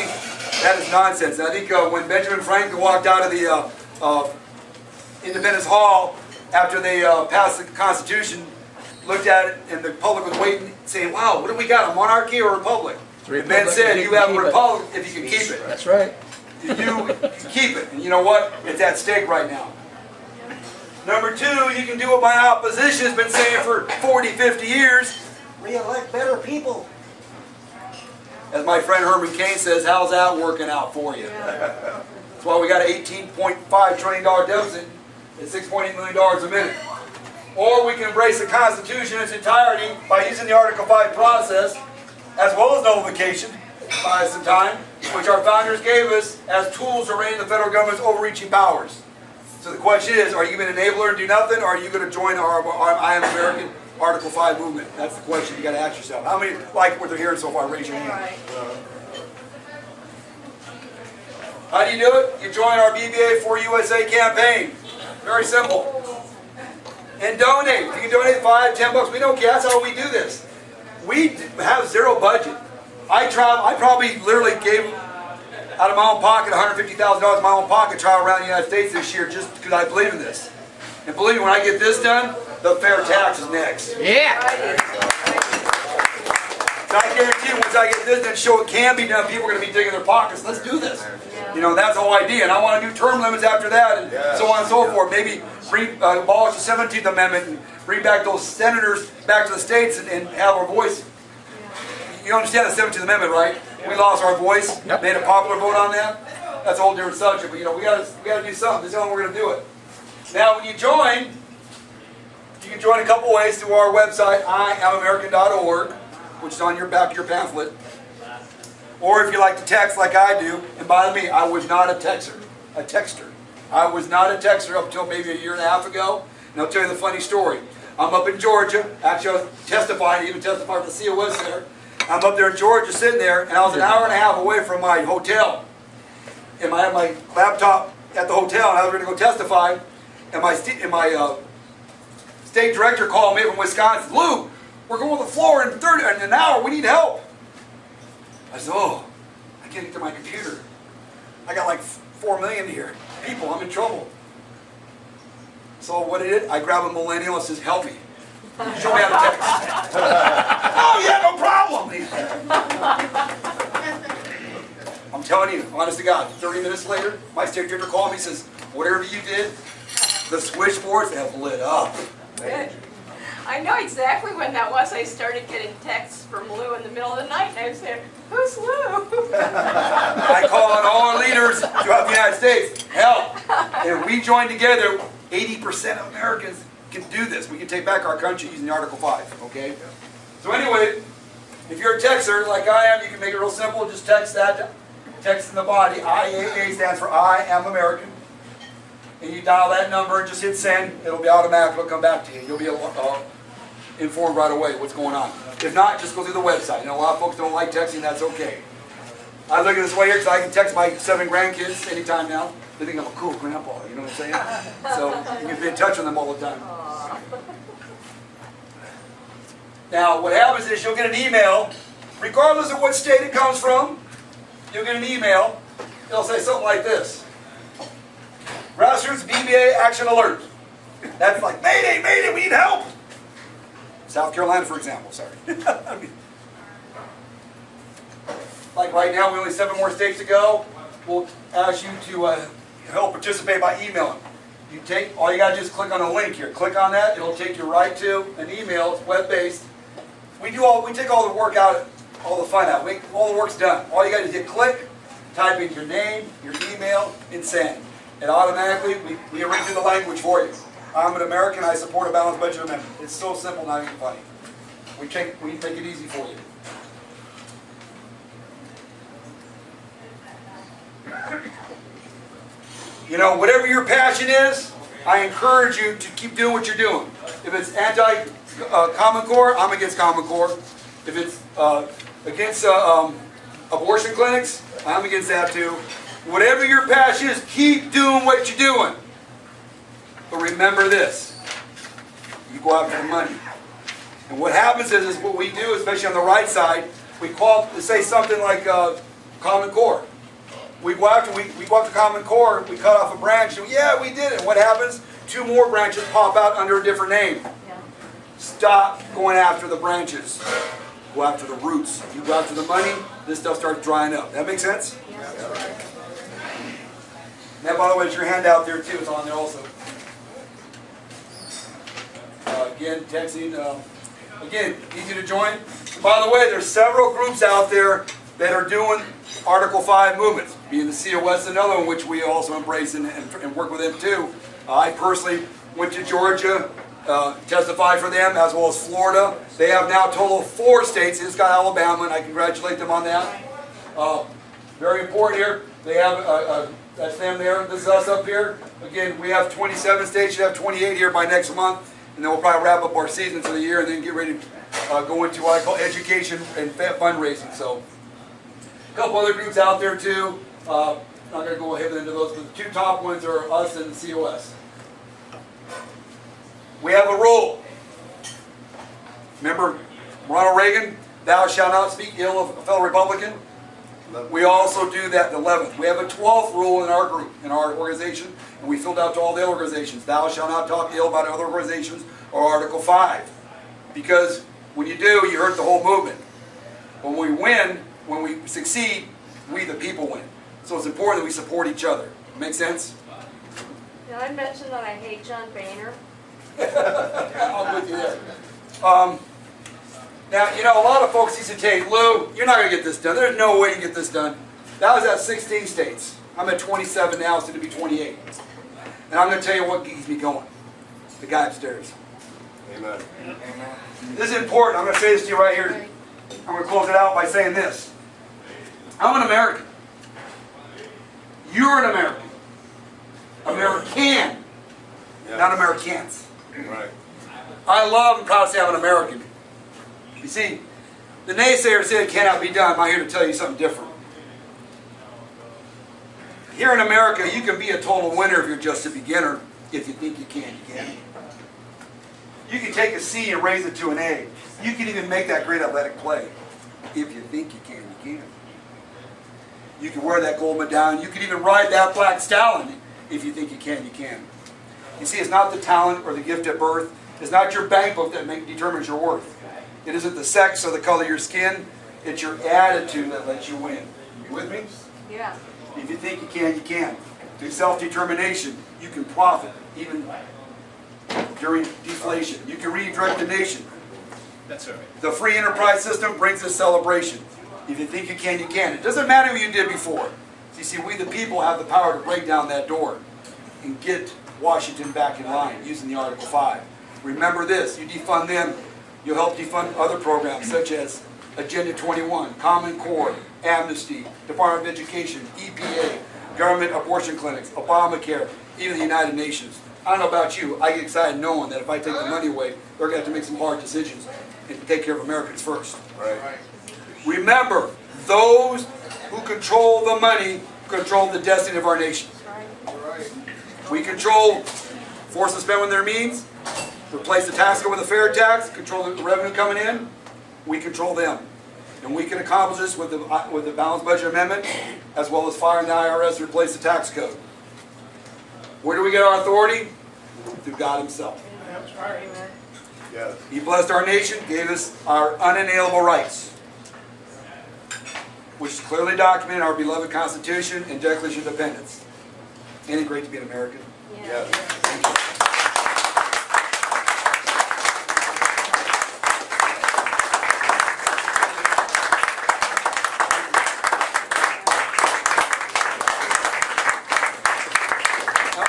that is nonsense. And I think when Benjamin Franklin walked out of the Independence Hall after they passed the Constitution, looked at it, and the public was waiting, saying, wow, what do we got, a monarchy or a republic? And Ben said, you have a republic if you can keep it. That's right. You can keep it. And you know what? It's at stake right now. Number 2, you can do what my opposition has been saying for 40, 50 years. Re-elect better people. As my friend Herman Cain says, how's that working out for you? That's why we got an $18.5 trillion deficit at $6.8 million a minute. Or we can embrace the Constitution in its entirety by using the Article 5 process, as well as nullification, by some time, which our founders gave us as tools to rein the federal government's overreaching powers. So the question is, are you going to enable her and do nothing, or are you going to join our I Am American Article 5 movement? That's the question you got to ask yourself. How many like what they're hearing so far? Raise your hand. How do you do it? You join our BBA for USA campaign. Very simple. And donate. You can donate $5, $10. We don't care. That's how we do this. We have zero budget. I probably literally gave out of my own pocket $150,000 in my own pocket travel around the United States this year just because I believe in this. And believe me, when I get this done, the fair tax is next. Yeah. So I guarantee you, once I get this done, show it can be done, people are going to be digging their pockets. Let's do this. You know, that's the whole idea. And I want to do term limits after that and so on and so forth. Maybe abolish the 17th Amendment and bring back those senators back to the states and have our voice. You understand the 17th Amendment, right? We lost our voice, made a popular vote on that. That's a whole different subject, but you know, we got to do something. This is how we're going to do it. Now, when you join, you can join a couple ways through our website, IamAmerican.org, which is on your back of your pamphlet. Or if you like to text like I do, and by the way, I was not a texter. I was not a texter up until maybe a year and a half ago. And I'll tell you the funny story. I'm up in Georgia. Actually, I was testifying, even testified for the COS there. I'm up there in Georgia sitting there, and I was an hour and a half away from my hotel. And I had my laptop at the hotel, and I was going to go testify. And my state director called me from Wisconsin. Lou, we're going to the floor in an hour. We need help. I said, oh, I can't get to my computer. I got like 4 million here. People, I'm in trouble. So what I did, I grabbed a millennial and says, help me. Show me how to text. Oh yeah, no problem. I'm telling you, honest to God, 30 minutes later, my state director called me and says, whatever you did, the switchboards have lit up. Good. I know exactly when that was. I started getting texts from Lou in the middle of the night, and I said, who's Lou? I call on all our leaders throughout the United States, help. And we join together, 80% of Americans can do this. We can take back our country using the Article 5, okay? So anyway, if you're a texter like I am, you can make it real simple. Just text that, text in the body. IAA stands for I Am American. And you dial that number and just hit send. It'll be automatic. It'll come back to you. You'll be informed right away what's going on. If not, just go through the website. You know, a lot of folks don't like texting. That's okay. I look at this way here because I can text my 7 grandkids anytime now. They think I'm a cool grandpa. You know what I'm saying? So you can be in touch with them all the time. Now, what happens is you'll get an email, regardless of what state it comes from. You'll get an email. It'll say something like this. Grassroots BBA Action Alert. That's like, Mayday, Mayday, we need help. South Carolina, for example, sorry. Like right now, we only 7 more states to go. We'll ask you to help participate by emailing. All you got to do is click on a link here. Click on that, it'll take you right to an email. It's web-based. We take all the work out, all the fun out. All the work's done. All you got to do is hit click, type in your name, your email, and send. And automatically, we arrange the language for you. I'm an American, I support a balanced budget amendment. It's so simple, not even funny. We make it easy for you. You know, whatever your passion is, I encourage you to keep doing what you're doing. If it's anti-Common Core, I'm against Common Core. If it's against abortion clinics, I'm against that too. Whatever your passion is, keep doing what you're doing. But remember this, you go after the money. And what happens is what we do, especially on the right side, we say something like Common Core. We go after Common Core, we cut off a branch, and yeah, we did it. And what happens? 2 more branches pop out under a different name. Yeah. Stop going after the branches. Go after the roots. You go after the money, this stuff starts drying up. That make sense? Yeah. Now, by the way, it's your handout there too. It's on there also. Again, texting. Again, easy to join. By the way, there's several groups out there that are doing Article 5 movements, being the COS, another one which we also embrace and work with them too. I personally went to Georgia, testified for them, as well as Florida. They have now a total of 4 states. It's got Alabama, and I congratulate them on that. Very important here. They have, that's them there. This is us up here. Again, we have 27 states. Should have 28 here by next month. And then we'll probably wrap up our season for the year and then get ready to go into what I call education and fundraising. So, a couple other groups out there too. I'm not going to go ahead into those, but the 2 top ones are us and the COS. We have a rule. Remember Ronald Reagan, thou shalt not speak ill of a fellow Republican? We also do that the 11th. We have a 12th rule in our group, in our organization, and we filled out to all the organizations. Thou shalt not talk ill about other organizations or Article 5. Because when you do, you hurt the whole movement. When we win, when we succeed, we the people win. So it's important that we support each other. Make sense? Did I mention that I hate John Boehner? I'm with you there. Now, you know, a lot of folks used to take, Lou, you're not going to get this done. There's no way to get this done. That was at 16 states. I'm at 27 now, soon to be 28. And I'm going to tell you what keeps me going. The guy upstairs. Amen. This is important. I'm going to say this to you right here. I'm going to close it out by saying this. I'm an American. You're an American. American. Yeah. Not Americans. Right. I love and proud to say I'm an American. You see, the naysayers say it cannot be done. I'm here to tell you something different. Here in America, you can be a total winner if you're just a beginner. If you think you can, you can. You can take a C and raise it to an A. You can even make that great athletic play. If you think you can, you can. You can wear that gold medallion. You can even ride that black stallion. If you think you can, you can. You see, it's not the talent or the gift at birth. It's not your bank book that determines your worth. It isn't the sex or the color of your skin. It's your attitude that lets you win. You with me? Yeah. If you think you can, you can. Through self-determination, you can profit, even during deflation. You can redirect the nation. That's all right. The free enterprise system brings us celebration. If you think you can, you can. It doesn't matter what you did before. You see, we the people have the power to break down that door and get Washington back in line using the Article 5. Remember this, you defund them, you'll help defund other programs such as Agenda 21, Common Core, Amnesty, Department of Education, EPA, government abortion clinics, Obamacare, even the United Nations. I don't know about you, I get excited knowing that if I take the money away, they're going to have to make some hard decisions and take care of Americans first. Right. Remember, those who control the money control the destiny of our nation. We control force to spend within their means, replace the tax code with a fair tax, control the revenue coming in. We control them. And we can accomplish this with the balanced budget amendment, as well as firing the IRS to replace the tax code. Where do we get our authority? Through God Himself. Yes. He blessed our nation, gave us our unalienable rights, which is clearly documented in our beloved Constitution and Declaration of Independence. Ain't it great to be an American? Yes. Thank you.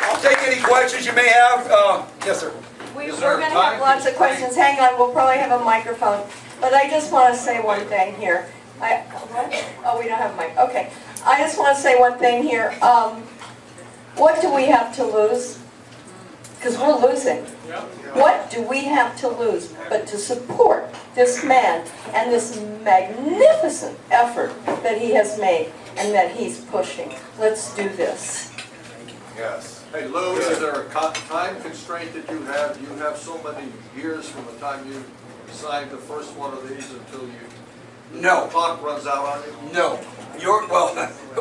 I'll take any questions you may have. Yes, sir. We're going to have lots of questions. Hang on, we'll probably have a microphone. But I just want to say one thing here. What? Oh, we don't have a mic. Okay. I just want to say one thing here. What do we have to lose? Because we're losing. What do we have to lose but to support this man and this magnificent effort that he has made and that he's pushing? Let's do this. Yes. Hey Lou, is there a time constraint that you have? You have so many years from the time you signed the first one of these until No. the clock runs out on you? No. Well,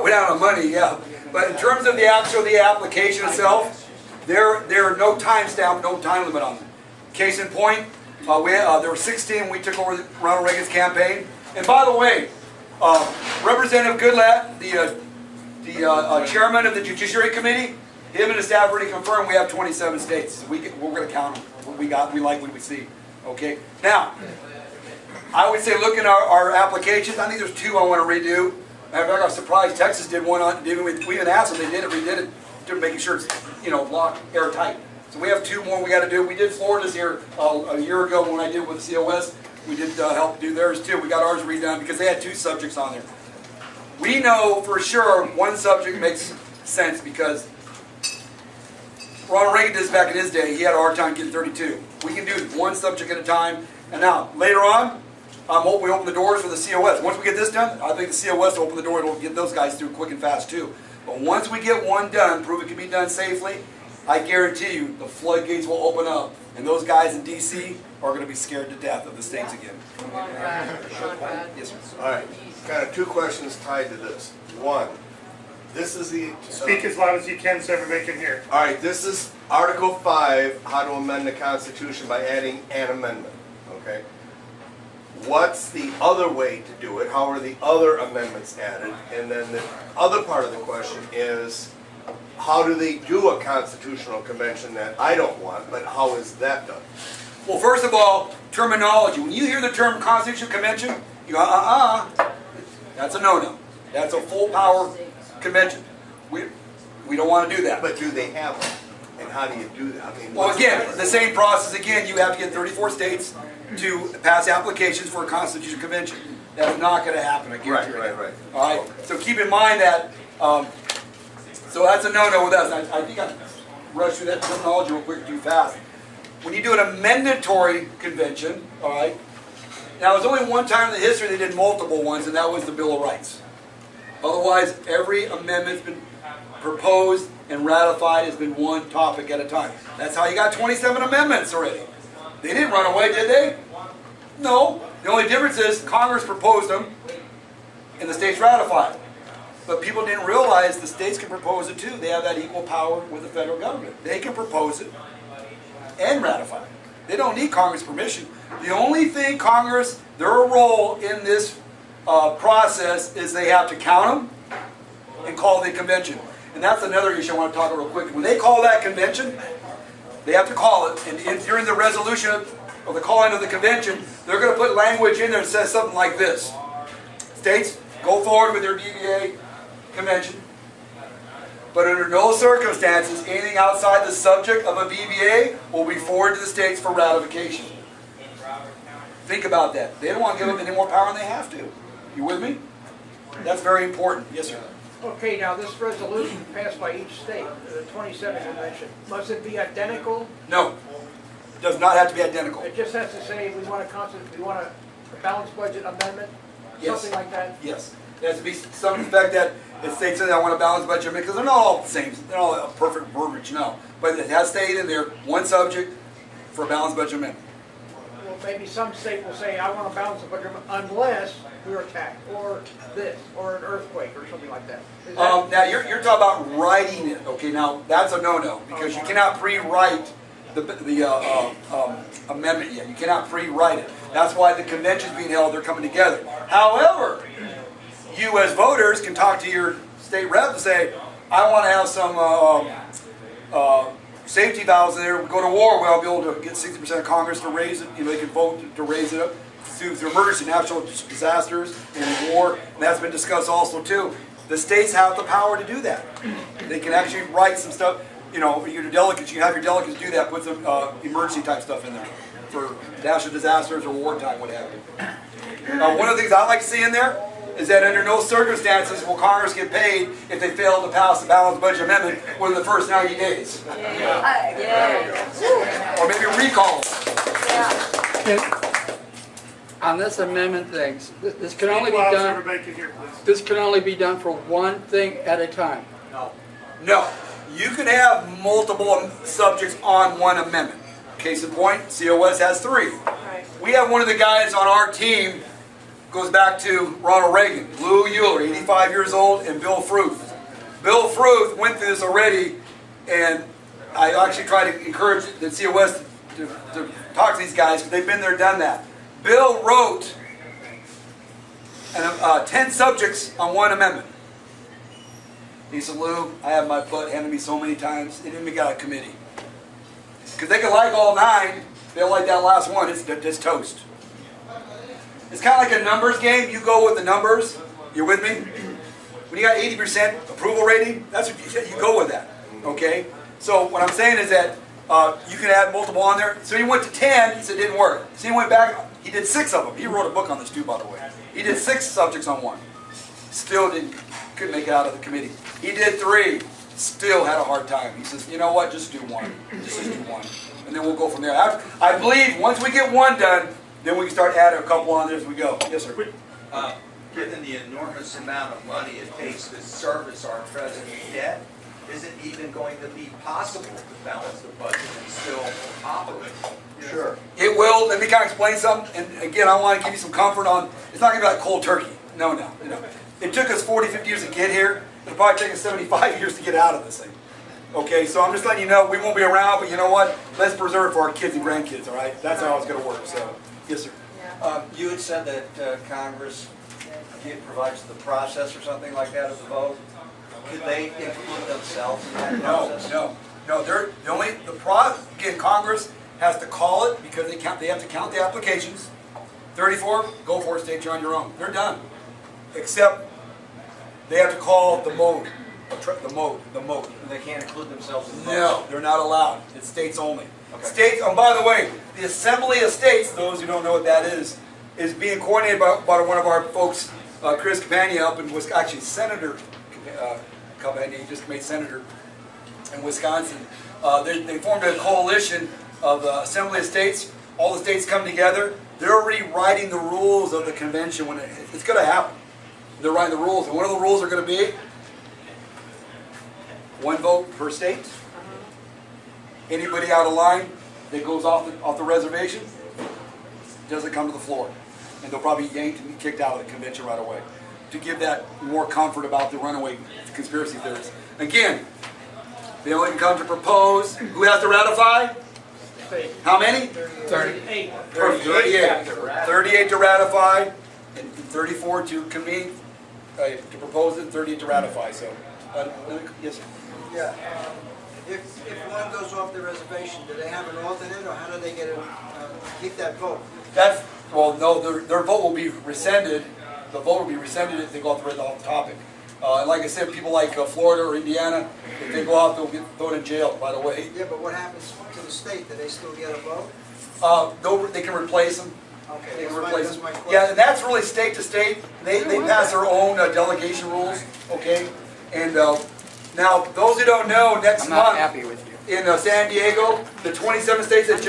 without the money, yeah. But in terms of the application itself, there are no time stamp, no time limit on it. Case in point, there were 16 when we took over Ronald Reagan's campaign. And by the way, Representative Goodlatte, the chairman of the Judiciary Committee, him and his staff already confirmed we have 27 states. We're going to count them. We like what we see. Okay, now, I would say look in our applications. I think there's 2 I want to redo. Matter of fact, I was surprised Texas did one on, we even asked them, they did it, redid it, to making sure it's, locked airtight. So we have 2 more we got to do. We did Florida's here a year ago when I did with COS. We did help do theirs too. We got ours redone because they had 2 subjects on there. We know for sure one subject makes sense because Ronald Reagan did this back in his day. He had a hard time getting 32. We can do one subject at a time. And now, later on, we open the doors for the COS. Once we get this done, I think the COS will open the door and we'll get those guys through quick and fast too. But once we get one done, prove it can be done safely, I guarantee you the floodgates will open up. And those guys in D.C. are going to be scared to death of the states again. Come on, Brad. Come on, Brad. Yes, sir. All right, kind of 2 questions tied to this. One, this is the... Speak as loud as you can so everybody can hear. All right, this is Article 5, how to amend the Constitution by adding an amendment, okay? What's the other way to do it? How are the other amendments added? And then the other part of the question is, how do they do a constitutional convention that I don't want, but how is that done? Well, first of all, terminology. When you hear the term Constitutional Convention, you go, that's a no-no. That's a full power convention. We don't want to do that. But do they have one? And how do you do that? I mean, Well, again, the same process again. You have to get 34 states to pass applications for a Constitutional Convention. That's not going to happen, I guarantee you. Right. All right? Okay. So keep in mind that, so that's a no-no with us. I think I rushed through that terminology real quick too fast. When you do an amendatory convention, all right, now there's only one time in the history they did multiple ones, and that was the Bill of Rights. Otherwise, every amendment's been proposed and ratified has been one topic at a time. That's how you got 27 amendments already. They didn't run away, did they? No. The only difference is Congress proposed them and the states ratified. But people didn't realize the states can propose it too. They have that equal power with the federal government. They can propose it and ratify it. They don't need Congress permission. The only thing Congress, their role in this process is they have to count them and call the convention. And that's another issue I want to talk about real quick. When they call that convention, they have to call it. And if during the resolution of the calling of the convention, they're going to put language in there that says something like this. States, go forward with your DBA convention. But under no circumstances, anything outside the subject of a VBA will be forwarded to the states for ratification. Think about that. They don't want to give them any more power than they have to. You with me? That's very important. Yes, sir. Okay, now this resolution passed by each state, the 27 convention, must it be identical? No. It does not have to be identical. It just has to say we want a balanced budget amendment, Yes. something like that? Yes. There has to be some effect that it states that I want a balanced budget because they're not all the same. They're all a perfect verbiage, no. But it has stayed in there, one subject for a balanced budget amendment. Well, maybe some state will say, I want a balanced budget unless we're attacked, or this, or an earthquake, or something like that. Is that Now you're talking about writing it. Okay, now that's a no-no because you cannot pre-write the amendment yet. You cannot pre-write it. That's why the convention's being held. They're coming together. However, you as voters can talk to your state rep and say, I want to have some safety valves in there. We go to war, we'll be able to get 60% of Congress to raise it. They can vote to raise it up through emergency, natural disasters, and war. And that's been discussed also too. The states have the power to do that. They can actually write some stuff. Your delegates, you have your delegates do that. Put some emergency type stuff in there for national disasters or wartime, what have you. One of the things I like to see in there is that under no circumstances will Congress get paid if they fail to pass the balanced budget amendment within the first 90 days. Or maybe recall. On this amendment things, this can only be Speak loud so done. everybody can hear, please. This can only be done for one thing at a time. No. You can have multiple subjects on one amendment. Case in point, COS has 3. We have one of the guys on our team, goes back to Ronald Reagan, Lou Euler, 85 years old, and Bill Fruth. Bill Fruth went through this already, and I actually try to encourage the COS to talk to these guys because they've been there, done that. Bill wrote 10 subjects on one amendment. He said, Lou, I have my butt handed me so many times, they didn't even got a committee. Because they could like all 9, They don't like that last one, it's toast. It's kind of like a numbers game. You go with the numbers. You're with me? When you got 80% approval rating, that's what you go with that. Okay? So what I'm saying is that you can add multiple on there. So he went to 10, he said it didn't work. So he went back, he did 6 of them. He wrote a book on this too, by the way. He did 6 subjects on one. Still couldn't make it out of the committee. He did 3, still had a hard time. He says, you know what, just do one. Just do one. And then we'll go from there. I believe once we get one done, then we can start adding a couple on there as we go. Yes, sir. Given the enormous amount of money it takes to service our present debt, is it even going to be possible to balance the budget and still operate? Sure. It will. Let me kind of explain something. And again, I want to give you some comfort on, it's not going to be like cold turkey. No. It took us 40, 50 years to get here. It'll probably take us 75 years to get out of this thing. Okay, so I'm just letting you know we won't be around, but you know what? Let's preserve it for our kids and grandkids, all right? That's how it's going to work. So, yes, sir. You had said that Congress provides the process or something like that of the vote. Could they include themselves in that process? No. They're again, Congress has to call it because they have to count the applications. 34, go for it, state, you're on your own. They're done. Except they have to call the mode. The mode. They can't include themselves in the vote? No, they're not allowed. It's states only. Okay. States, by the way, the Assembly of States, those who don't know what that is being coordinated by one of our folks, Chris Campagna, up in Wisconsin, actually Senator Campagna, he just made senator in Wisconsin. They formed a coalition of the Assembly of States. All the states come together. They're already writing the rules of the convention when it's going to happen. They're writing the rules, and one of the rules are going to be 1 vote per state. Anybody out of line that goes off the reservation doesn't come to the floor. And they'll probably be yanked and kicked out of the convention right away. To give that more comfort about the runaway conspiracy theories. Again, they only can come to propose. Who has to ratify? How many? 38. 38 to ratify, and 34 to convene, to propose it, and 38 to ratify. So, yes, sir. Yeah. If one goes off the reservation, do they have an alternate, or how do they get keep that vote? No, their vote will be rescinded. The vote will be rescinded if they go off the topic. And like I said, people like Florida or Indiana, if they go off, they'll get thrown in jail, by the way. Yeah, but what happens to the state? Do they still get a vote? They can replace them. Okay, They can that's replace them. my question. Yeah, and that's really state to state. They pass their own delegation rules, okay? And now, those who don't know, next I'm not month happy with you. in San Diego, the 27 states that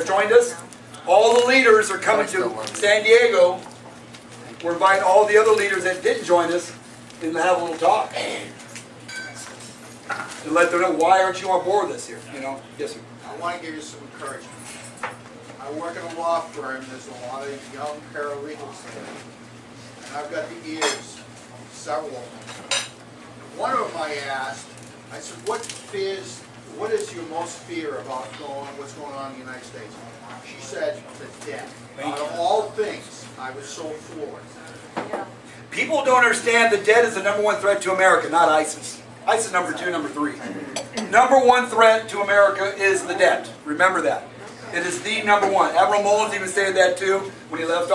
joined us, all the leaders are coming to San Diego. We're inviting all the other leaders that didn't join us and to have a little talk. To let them know, why aren't you on board with this here? Yes, sir. I want to give you some encouragement. I work in a law firm, there's a lot of young paralegals there. And I've got the ears, several of them. One of them I asked, I said, what is your most fear about what's going on in the United States? She said, the debt. Out of all things, I was so floored. Yeah. People don't understand the debt is the #1 threat to America, not ISIS. ISIS number 2, number 3. #1 threat to America is the debt. Remember that. It is the #1. Admiral Mullins even said that too when he left.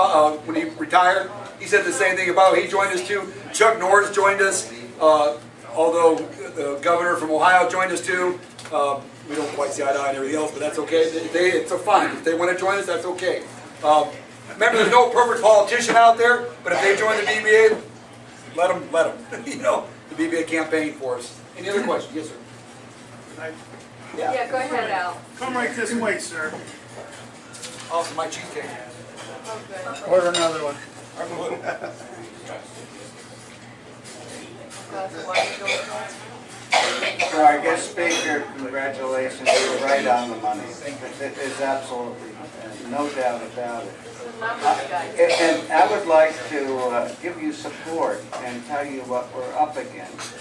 When he retired, he said the same thing about it. He joined us too. Chuck Norris joined us. Although the governor from Ohio joined us too. We don't quite see eye to eye and everything else, but that's okay. It's fine. If they want to join us, that's okay. Remember, there's no perfect politician out there, but if they join the DBA, let them. The BBA campaign for us. Any other questions? Yes, sir. Yeah, go ahead, Al. Come right this way, sir. Also, my cheesecake. Oh, Order another one. So I guess, Speaker, congratulations, you're right on the money. There's absolutely no doubt about it. And I would like to give you support and tell you what we're up against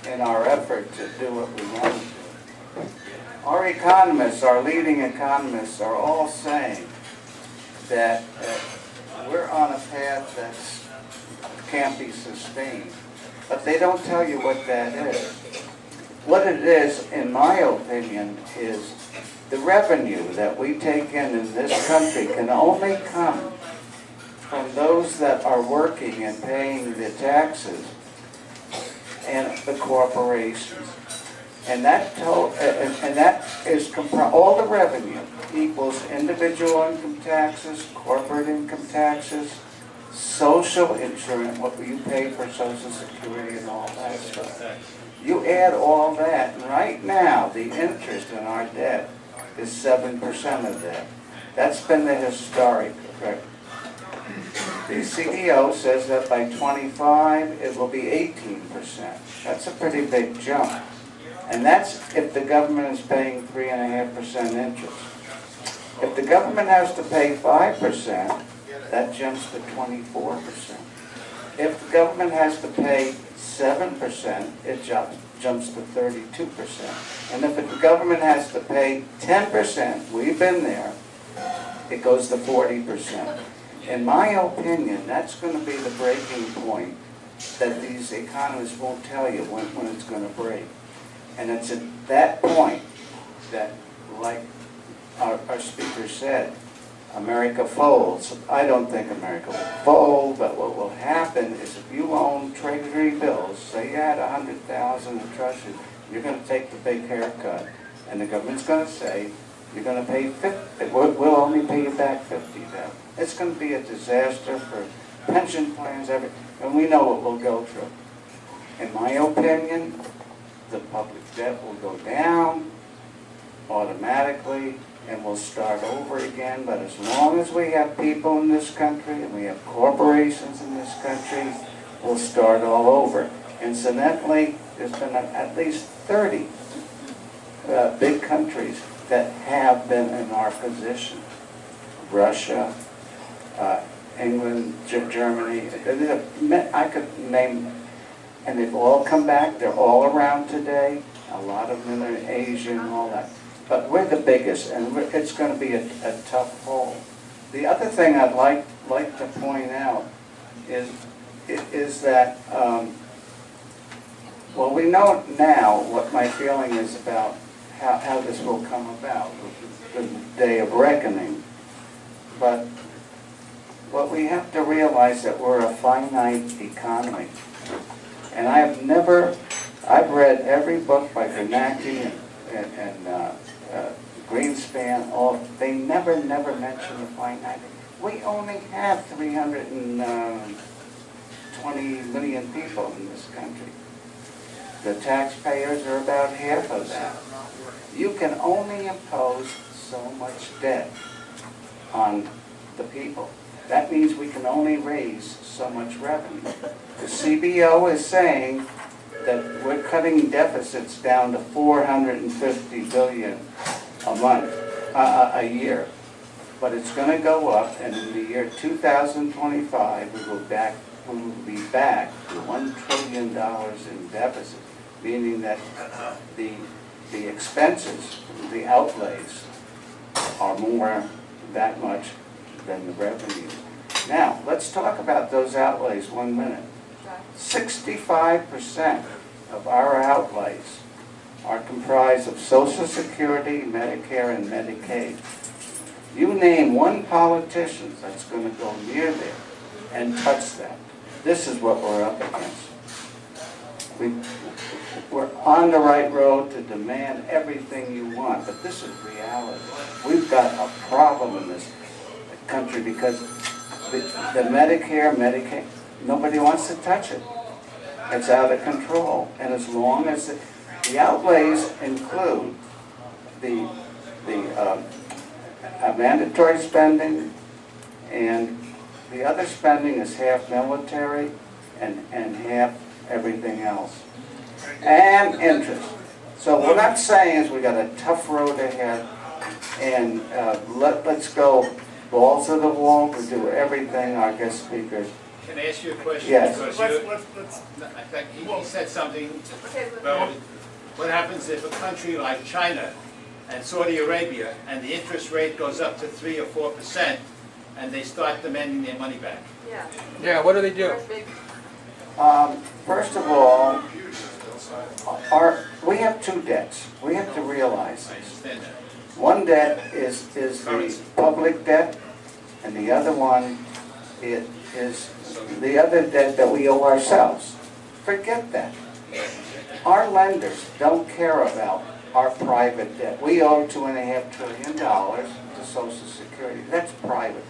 in our effort to do what we want to do. Our economists, our leading economists, are all saying that we're on a path that can't be sustained. But they don't tell you what that is. what it is, in my opinion, is the revenue that we take in this country can only come from those that are working and paying the taxes and the corporations. And that is all the revenue equals individual income taxes, corporate income taxes, social insurance, what you pay for Social Security and all that stuff. You add all that, and right now the interest in our debt is 7% of that. That's been the historic record. The CEO says that by 25 it will be 18%. That's a pretty big jump. And that's if the government is paying 3.5% interest. If the government has to pay 5%, that jumps to 24%. If the government has to pay 7%, it jumps to 32%. And if the government has to pay 10%, we've been there, it goes to 40%. In my opinion, that's going to be the breaking point that these economists won't tell you when it's going to break. And it's at that point that, like our speaker said, America folds. I don't think America will fold, but what will happen is if you own Treasury bills, say you had 100,000 in Treasury, you're going to take the big haircut, and the government's going to say, you're going to pay 50, we'll only pay you back 50,000. It's going to be a disaster for pension plans, everything, and we know what we'll go through. In my opinion, the public debt will go down automatically, and we'll start over again. But as long as we have people in this country and we have corporations in this country, we'll start all over. Incidentally, there's been at least 30 big countries that have been in our position. Russia, England, Germany, I could name, and they've all come back. They're all around today. A lot of them are Asian and all that. But we're the biggest, and it's going to be a tough haul. The other thing I'd like to point out is that, well, we know now what my feeling is about how this will come about, the day of reckoning. But what we have to realize that we're a finite economy. And I've read every book by Bernanke and Greenspan, they never mention the finite. We only have 320 million people in this country. The taxpayers are about half of that. You can only impose so much debt on the people. That means we can only raise so much revenue. The CBO is saying that we're cutting deficits down to $450 billion a month, a year. But it's going to go up, and in the year 2025, we will be back to $1 trillion in deficit, meaning that the expenses, the outlays, are more that much than the revenue. Now, let's talk about those outlays 1 minute. 65% of our outlays are comprised of Social Security, Medicare, and Medicaid. You name one politician that's going to go near there and touch that. This is what we're up against. We're on the right road to demand everything you want, but this is reality. We've got a problem in this country because the Medicare, Medicaid, nobody wants to touch it. It's out of control. And as long as the outlays include the mandatory spending, and the other spending is half military and half everything else. And interest. So what I'm saying is we got a tough road ahead, and let's go balls to the wall. We do everything our guest speakers. Can I ask you a question? Yes. Because I think he said something about what happens if a country like China and Saudi Arabia and the interest rate goes up to 3 or 4% and they start demanding their money back. Yeah, what do they do? First of all, we have two debts. We have to realize I this. understand that. One debt is the public debt, and the other one is the other debt that we owe ourselves. Forget that. Our lenders don't care about our private debt. We owe $2.5 trillion to Social Security. That's private.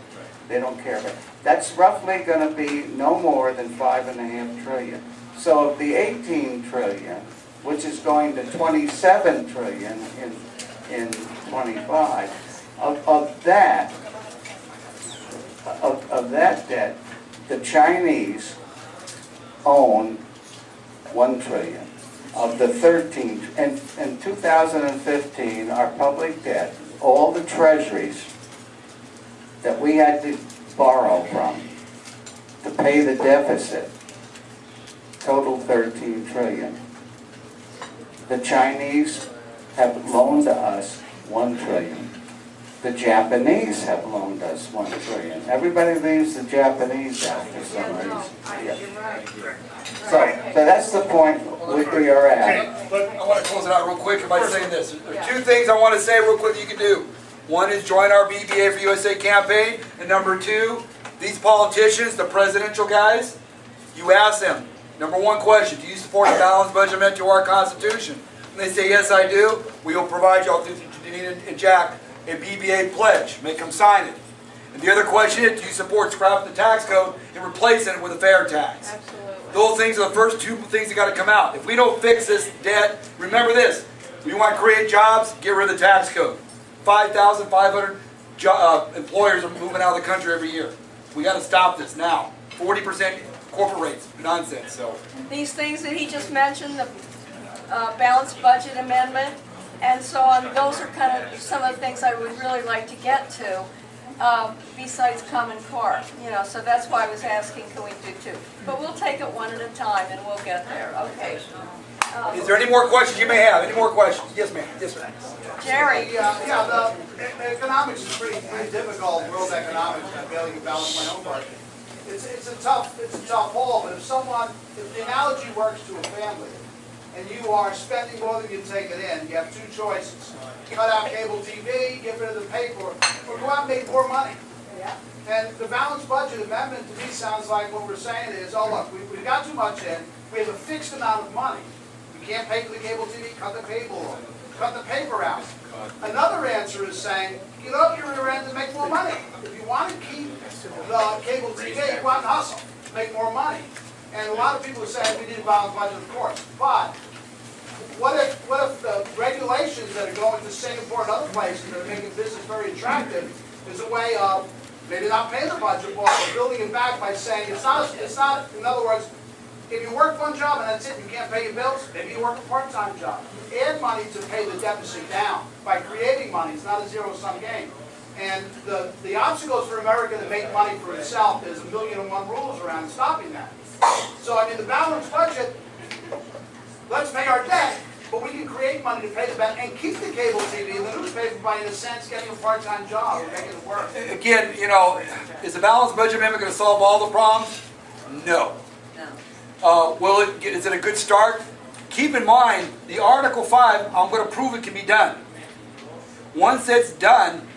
They don't care about it. That's roughly going to be no more than $5.5 trillion. So of the 18 trillion, which is going to 27 trillion in 25, of that debt, the Chinese own 1 trillion. Of the 13, and in 2015, our public debt, all the treasuries that we had to borrow from to pay the deficit, totaled 13 trillion. The Chinese have loaned us 1 trillion. The Japanese have loaned us 1 trillion. Everybody leaves the Japanese out for some reason. Yeah. So that's the point we are at. But I want to close it out real quick by saying this. There are two things I want to say real quick that you can do. One is join our BBA for USA campaign. And number two, these politicians, the presidential guys, you ask them, number one question, do you support a balanced budget amendment to our Constitution? And they say, yes, I do. We will provide you all through Janine and Jack a BBA pledge. Make them sign it. And the other question is, do you support scrapping the tax code and replacing it with a fair tax? Absolutely. Those things are the first two things that got to come out. If we don't fix this debt, remember this. We want to create jobs, get rid of the tax code. 5,500 employers are moving out of the country every year. We got to stop this now. 40% corporate rates. Nonsense. So These things that he just mentioned, the balanced budget amendment, and so on, those are kind of some of the things I would really like to get to, besides Common Core. So that's why I was asking, can we do two? But we'll take it one at a time, and we'll get there. Okay. is there any more questions you may have? Any more questions? Yes, ma'am. Yes, ma'am. Jerry. Yeah, the economics is pretty difficult, world economics, and failing to balance my own budget. It's a tough haul, but if the analogy works to a family, and you are spending more than you take it in, you have two choices. Cut out cable TV, get rid of the paper, or go out and make more money. And the balanced budget amendment to me sounds like what we're saying is, oh look, we've got too much in, we have a fixed amount of money. We can't pay for the cable TV, cut the cable, cut the paper out. Another answer is saying, get up your rear end and make more money. If you want to keep the cable TV, go out and hustle, make more money. And a lot of people are saying we need a balanced budget, of course. But what if the regulations that are going to Singapore and other places that are making business very attractive is a way of maybe not paying the budget, but building it back by saying it's not, in other words, if you work one job and that's it, you can't pay your bills, maybe you work a part-time job. You add money to pay the deficit down by creating money. It's not a zero-sum game. And the obstacles for America to make money for itself, there's 1,000,001 rules around stopping that. So, I mean, the balanced budget, let's pay our debt, but we can create money to pay the debt and keep the cable TV and the newspaper by, in a sense, getting a part-time job and making it work. Again, is the balanced budget amendment going to solve all the problems? No. Is it a good start? Keep in mind, the Article 5, I'm going to prove it can be done. Once it's done,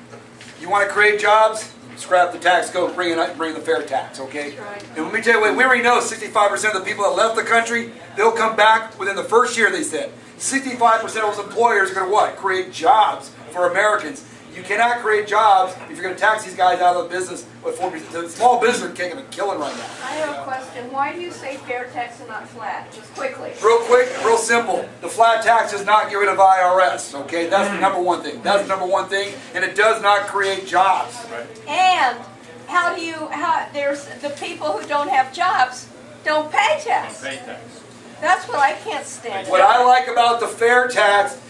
you want to create jobs, scrap the tax code, bring the fair tax, okay? And let me tell you what, we already know 65% of the people that left the country, they'll come back within the first year, they said. 65% of those employers are going to what? Create jobs for Americans. You cannot create jobs if you're going to tax these guys out of the business with 4%. The small business are taking a killing right now. I have a question. Why do you say fair tax and not flat? Just quickly. Real quick, real simple. The flat tax does not get rid of IRS, okay? That's the number one thing. That's the number one thing, and it does not create jobs. And there's the people who don't have jobs don't pay tax. That's what I can't stand. What I like about the fair tax,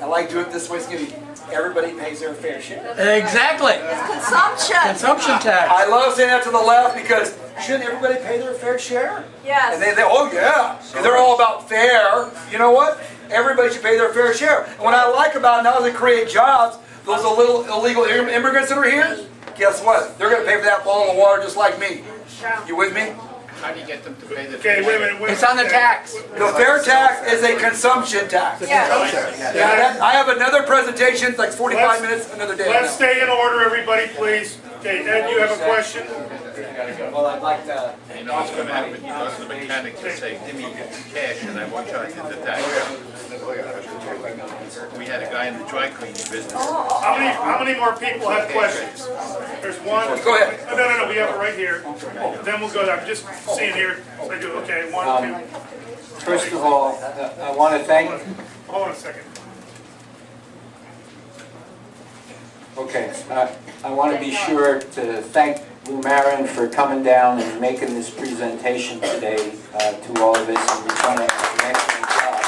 I like to do it this way, Skinny. Everybody pays their fair share. Exactly. It's consumption. Consumption tax. I love saying that to the left because shouldn't everybody pay their fair share? Yes. And they oh yeah, because they're all about fair. You know what? Everybody should pay their fair share. And what I like about it, now they create jobs, those little illegal immigrants that are here, guess what? They're going to pay for that bottle of water just like me. You with me? How do you get them to pay the? Okay, wait a minute. It's on the tax. The fair tax is a consumption tax. Yeah. I have another presentation, it's like 45 Let's- minutes, another day. Let's stay in order, everybody, please. Okay, Ed, you have a question? Well, I'd like to. You know what's going to happen? Because the mechanic will say, give me cash and I won't charge you the tax. We had a guy in the dry cleaning business. How many more people have questions? There's one. Go ahead. No, we have it right here. Then we'll go, I'm just seeing here. So I do, okay, one, two. First of all, I want to thank, Hold on a second. okay, I want to be sure to thank Lou Marin for coming down and making this presentation today to all of us, and he's done an excellent job.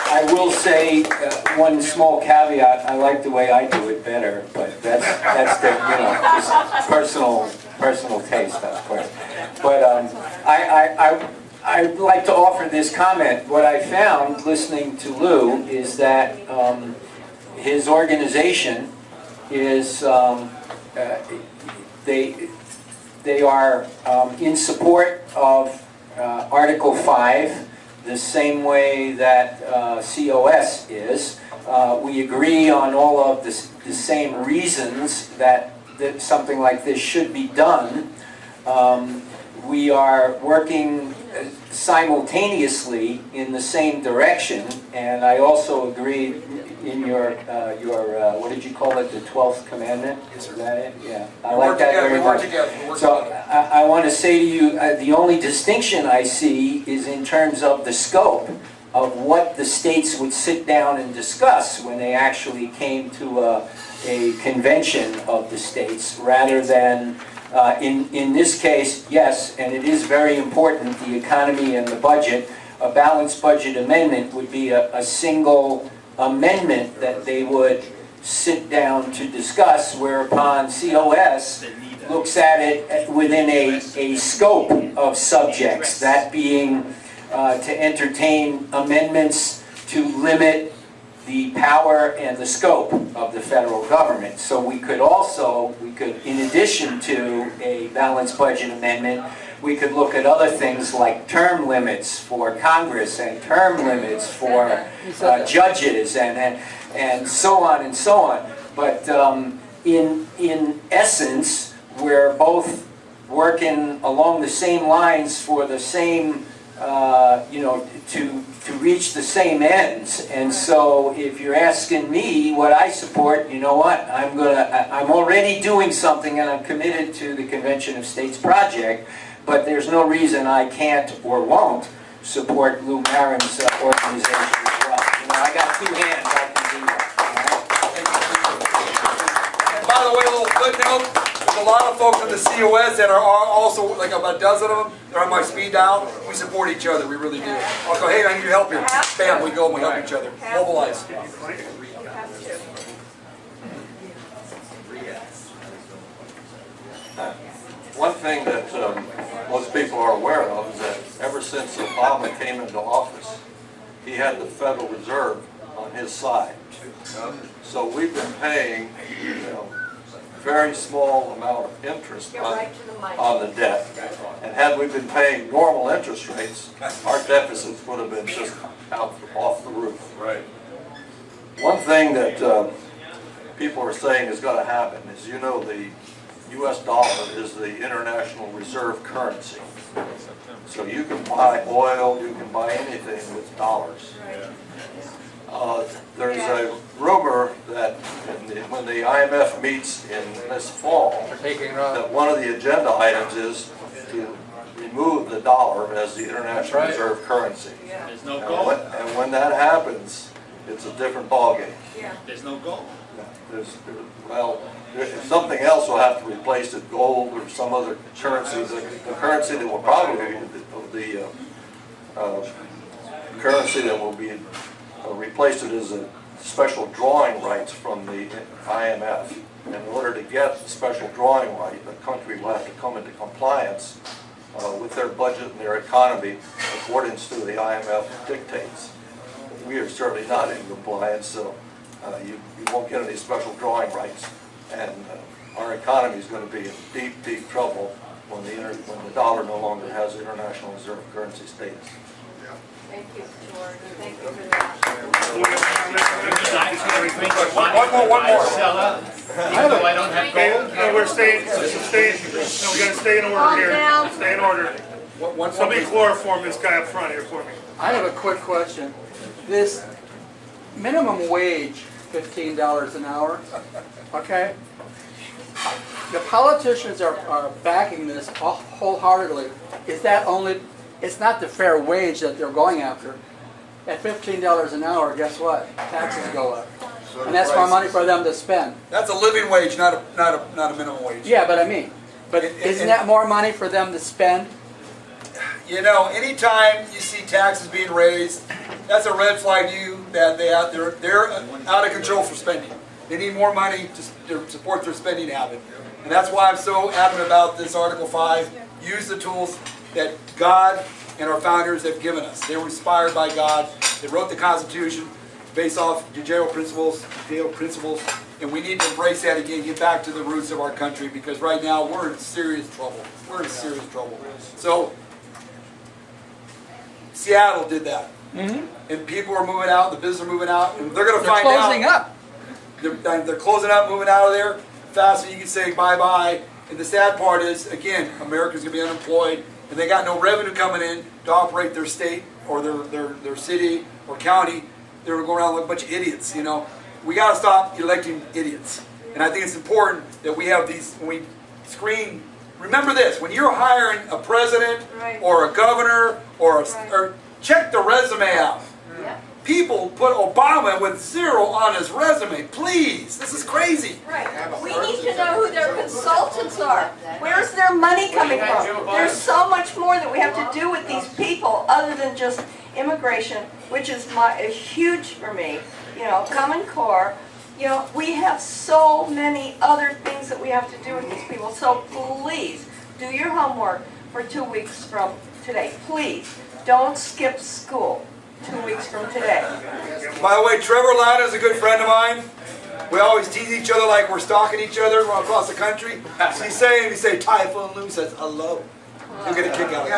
I will say one small caveat, I like the way I do it better, but that's the, just personal taste, of course. But I'd like to offer this comment. What I found listening to Lou is that his organization is, they are in support of Article 5, the same way that COS is. We agree on all of the same reasons that something like this should be done. We are working simultaneously in the same direction, and I also agree in your what did you call it, the 12th commandment? Is that it? Yeah, I like that very much. So I want to say to you, the only distinction I see is in terms of the scope of what the states would sit down and discuss when they actually came to a convention of the states, rather than in this case, yes, and it is very important, the economy and the budget. A balanced budget amendment would be a single amendment that they would sit down to discuss, whereupon COS looks at it within a scope of subjects, that being to entertain amendments to limit the power and the scope of the federal government. So we could, in addition to a balanced budget amendment, we could look at other things like term limits for Congress and term limits for judges and so on and so on. But in essence, we're both working along the same lines for the same, to reach the same ends. And so if you're asking me what I support, you know what? I'm already doing something, and I'm committed to the Convention of States project, but there's no reason I can't or won't support Lou Marin's organization as well. I got two hands, I can do that. And by the way, a little footnote, there's a lot of folks in the COS that are also, like about a dozen of them, they're on my speed dial. We support each other, we really do. I'll go, hey, I need your help here. Bam, we go and we help each other. Mobilize. One thing that most people are aware of is that ever since Obama came into office, he had the Federal Reserve on his side. So we've been paying, very small amount of interest on the debt. And had we been paying normal interest rates, our deficits would have been just off the roof. Right. One thing that people are saying is going to happen is, the U.S. dollar is the international reserve currency. So you can buy oil, you can buy anything with dollars. There's a rumor that when the IMF meets in this fall, that one of the agenda items is to remove the dollar as the international reserve currency. There's no gold. And when that happens, it's a different ballgame. There's no gold. Something else will have to replace it, gold or some other currency. The currency that will probably be replaced it as a special drawing rights from the IMF. In order to get the special drawing right, the country will have to come into compliance with their budget and their economy according to the IMF dictates. We are certainly not in compliance, so you won't get any special drawing rights. And our economy is going to be in deep, deep trouble when the dollar no longer has international reserve currency status. Thank you, George. Thank you for that. One more. Even though I don't have gold. No, we're staying, no, we gotta stay in order Calm here. down. Stay in order. Somebody chloroform this guy up front here for me. I have a quick question. This minimum wage, $15 an hour, okay? The politicians are backing this wholeheartedly. Is that only, it's not the fair wage that they're going after. At $15 an hour, guess what? Taxes go up. And that's more money for them to spend. That's a living wage, not a minimum wage. Yeah, but I mean, isn't that more money for them to spend? You know, anytime you see taxes being raised, that's a red flag to you that they're out of control for spending. They need more money to support their spending habit. And that's why I'm so adamant about this Article 5. Use the tools that God and our founders have given us. They were inspired by God. They wrote the Constitution based off Judeo principles, and we need to embrace that again, get back to the roots of our country, because right now we're in serious trouble. We're in serious trouble. So, Seattle did that. And people are moving out, the business are moving out, and they're going to find out. They're closing up. They're closing up, moving out of there faster you can say bye-bye. And the sad part is, again, America's going to be unemployed, and they got no revenue coming in to operate their state or their city or county. They're going around like a bunch of idiots, you know. We got to stop electing idiots. And I think it's important that we have these, when we screen, remember this, when you're hiring a president or a governor or check the resume out. People put Obama with 0 on his resume. Please, this is crazy. Right. We need to know who their consultants are. Where's their money coming from? There's so much more that we have to do with these people other than just immigration, which is huge for me. You know, Common Core. You know, we have so many other things that we have to do with these people. So please, do your homework for 2 weeks from today. Please, don't skip school 2 weeks from today. By the way, Trevor Latta is a good friend of mine. We always tease each other like we're stalking each other across the country. So we say Typhoon, Lou says hello. You'll get a kick out of it.